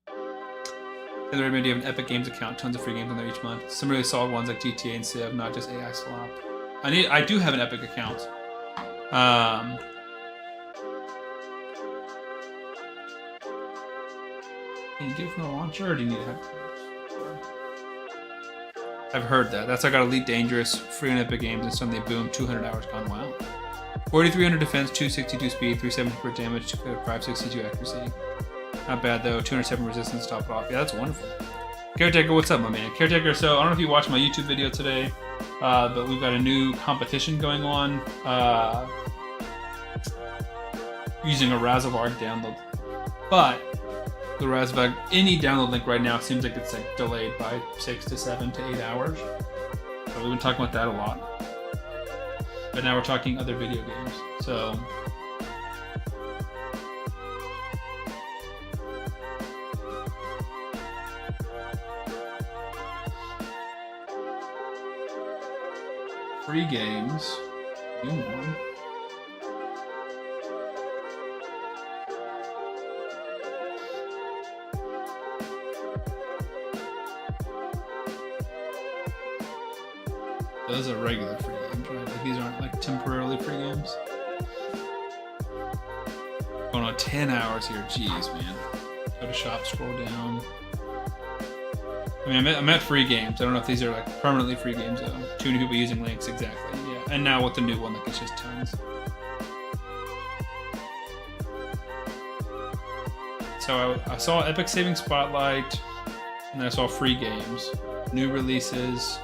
And then do you have an Epic Games account? Tons of free games on there each month. Some really solid ones like GTA and Civ, not just AI slop. I do have an Epic account. Can you give from the launcher, or do you need to have? I've heard that. That's like got Elite Dangerous, free on Epic Games, and suddenly boom, 200 hours gone. Wow. 4,300 defense, 262 speed, 370 crit damage, 562 accuracy. Not bad though. 207 resistance to top it off. Yeah, that's wonderful. Caretaker, what's up, my man? Caretaker, so I don't know if you watched my YouTube video today, but we've got a new competition going on using a Razelvarg download. But the Razelvarg, any download link right now seems like it's like delayed by 6 to 7 to 8 hours. So we've been talking about that a lot. But now we're talking other video games. So free games. New one. Those are regular free games, right? Like these aren't like temporarily free games. Oh no, 10 hours here. Jeez, man. Go to shop, scroll down. I mean, I'm at free games. I don't know if these are like permanently free games though. Too many people using links, exactly. Yeah. and now with the new one, like it's just tons. So I saw Epic Saving Spotlight, and then I saw free games, new releases,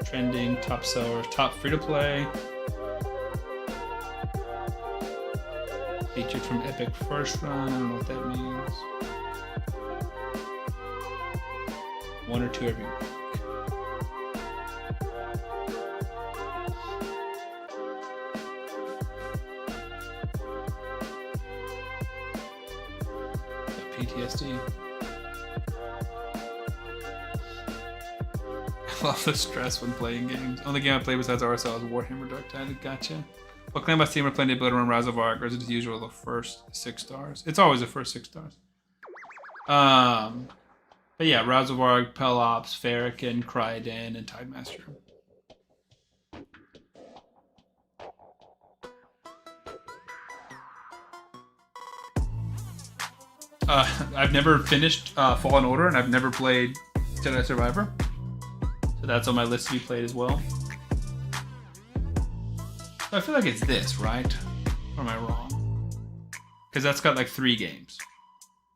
trending, top sellers, top free-to-play, featured from Epic First Run. I don't know what that means. One or two every week. PTSD. I love the stress when playing games. Only game I played besides RSL is Warhammer Dark Tide. Gotcha. What claim by Steam are playing the ability to run Razelvarg, or is it as usual the first 6 stars? It's always the first 6 stars. But yeah, Razelvarg, Pelops, Fahrakin, Criodan, and Tidemaster. I've never finished Fallen Order, and I've never played Jedi Survivor. So that's on my list to be played as well. So I feel like it's this, right? Or am I wrong? Because that's got like 3 games.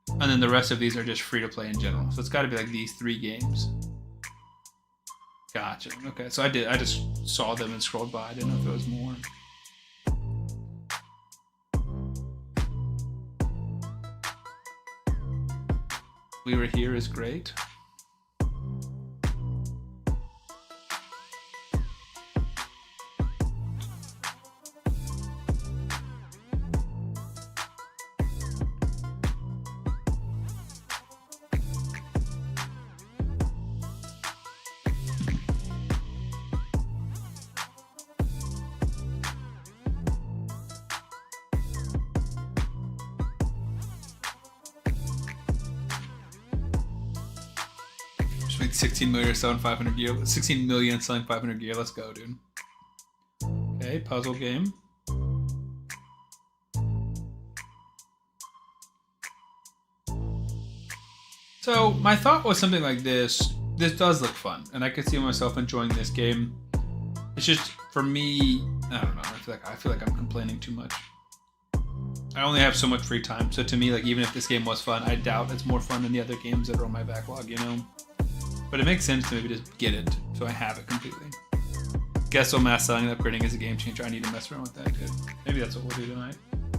And then the rest of these are just free to play in general. So it's got to be like these 3 games. Gotcha. Okay, so I just saw them and scrolled by. I didn't know if there was more. We Were Here is great. Made 16 million selling 500 gear. 16 million selling 500 gear. Let's go, dude. Okay, puzzle game. So my thought was something like this. This does look fun, and I could see myself enjoying this game. It's just for me, I don't know. I feel like I'm complaining too much. I only have so much free time, so to me, like even if this game was fun, I doubt it's more fun than the other games that are on my backlog. You know. But it makes sense to maybe just get it, so I have it completely. Guess what, mass selling and upgrading is a game changer. I need to mess around with that, dude. Maybe that's what we'll do tonight. Nice.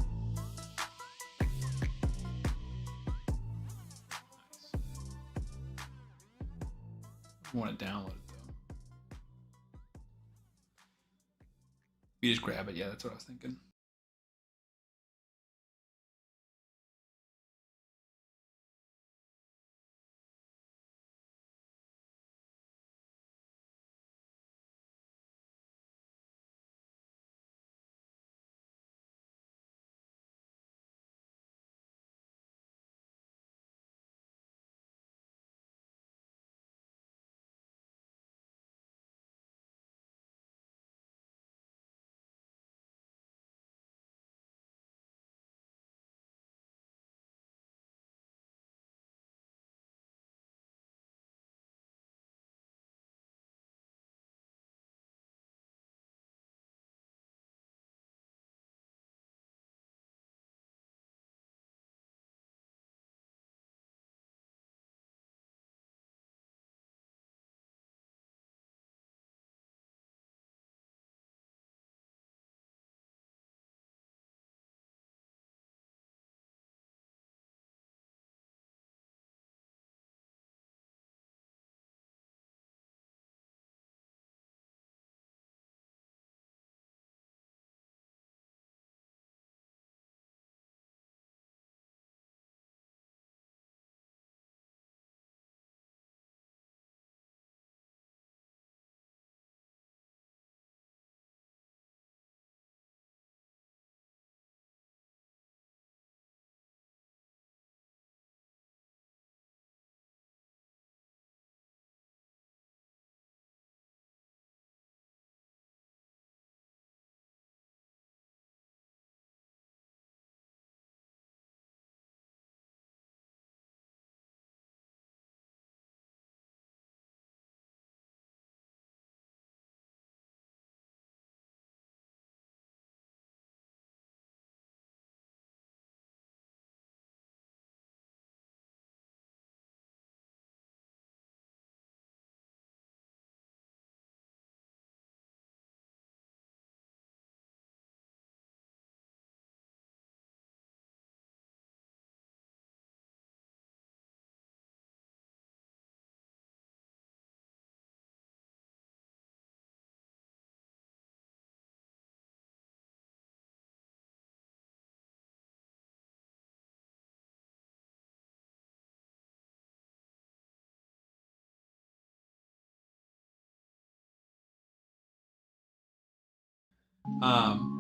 I want to download it, though. You just grab it, yeah, that's what I was thinking.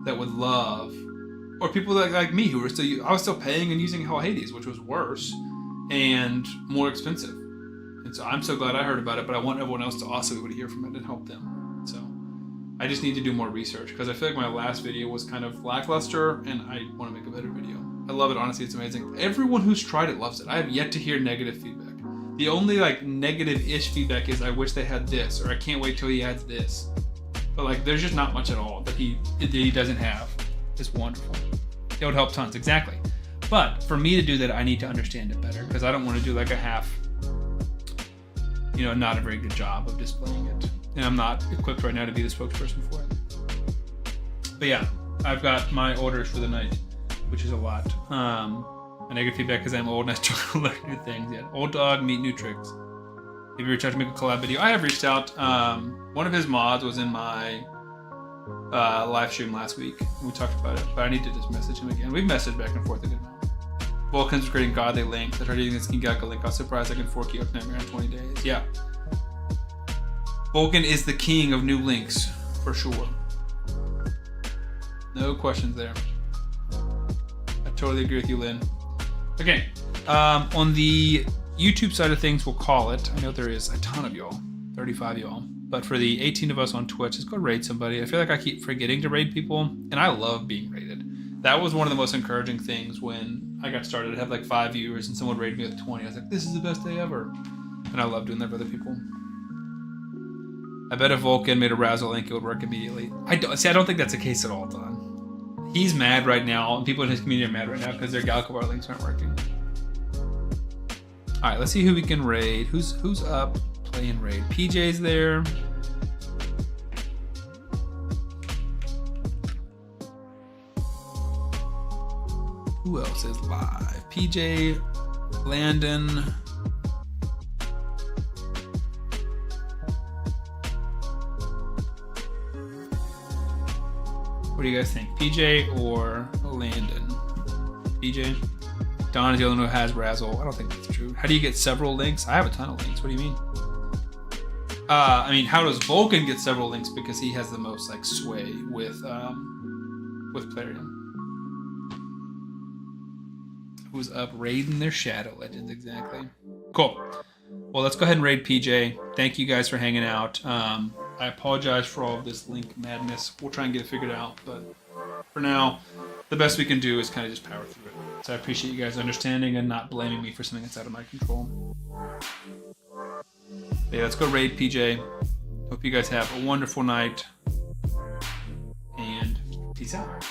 that would love, or people like me who were still, I was still paying and using Hell Hades, which was worse and more expensive. And so I'm so glad I heard about it, but I want everyone else to also be able to hear from it and help them. So I just need to do more research because I feel like my last video was kind of lackluster and I want to make a better video. I love it, honestly, it's amazing. Everyone who's tried it loves it. I have yet to hear negative feedback. The only like negative-ish feedback is I wish they had this, or I can't wait till he adds this. But like there's just not much at all that he doesn't have. It's wonderful. It would help tons, exactly. But for me to do that, I need to understand it better because I don't want to do like a half, not a very good job of displaying it. And I'm not equipped right now to be the spokesperson for it. But yeah, I've got my orders for the night, which is a lot. A negative feedback because I'm old and I struggle to learn new things. Yeah, old dog, meet new tricks. Have you reached out to make a collab video? I have reached out. One of his mods was in my live stream last week. We talked about it, but I need to just message him again. We've messaged back and forth a good amount. Vulcan's creating godly links. I tried using the Skin Gecko link. I was surprised I can 4 key up Nightmare in 20 days. Yeah. Vulcan is the king of new links, for sure. No questions there. I totally agree with you, Lynn. Okay. On the YouTube side of things, we'll call it. I know there is a ton of y'all, 35 y'all. But for the 18 of us on Twitch, let's go raid somebody. I feel like I keep forgetting to raid people, and I love being raided. That was one of the most encouraging things when I got started. I had like 5 viewers, and someone raided me with 20. I was like, this is the best day ever. And I love doing that for other people. I bet if Vulcan made a Razzle link, it would work immediately. I don't think that's the case at all, Don. He's mad right now, and people in his community are mad right now because their Galcabar links aren't working. All right, let's see who we can raid. Who's up playing raid? PJ's there. Who else is live? PJ, Landon. What do you guys think? PJ or Landon? PJ? Don is the only one who has Razzle. I don't think that's true. How do you get several links? I have a ton of links. What do you mean? How does Vulcan get several links? Because he has the most like sway with Plarium. Who's up raiding their Shadow Legends, exactly. Cool. Well, let's go ahead and raid PJ. Thank you guys for hanging out. I apologize for all of this link madness. We'll try and get it figured out, but for now, the best we can do is kind of just power through it. So I appreciate you guys understanding and not blaming me for something that's out of my control. But yeah, let's go raid PJ. Hope you guys have a wonderful night, and peace out.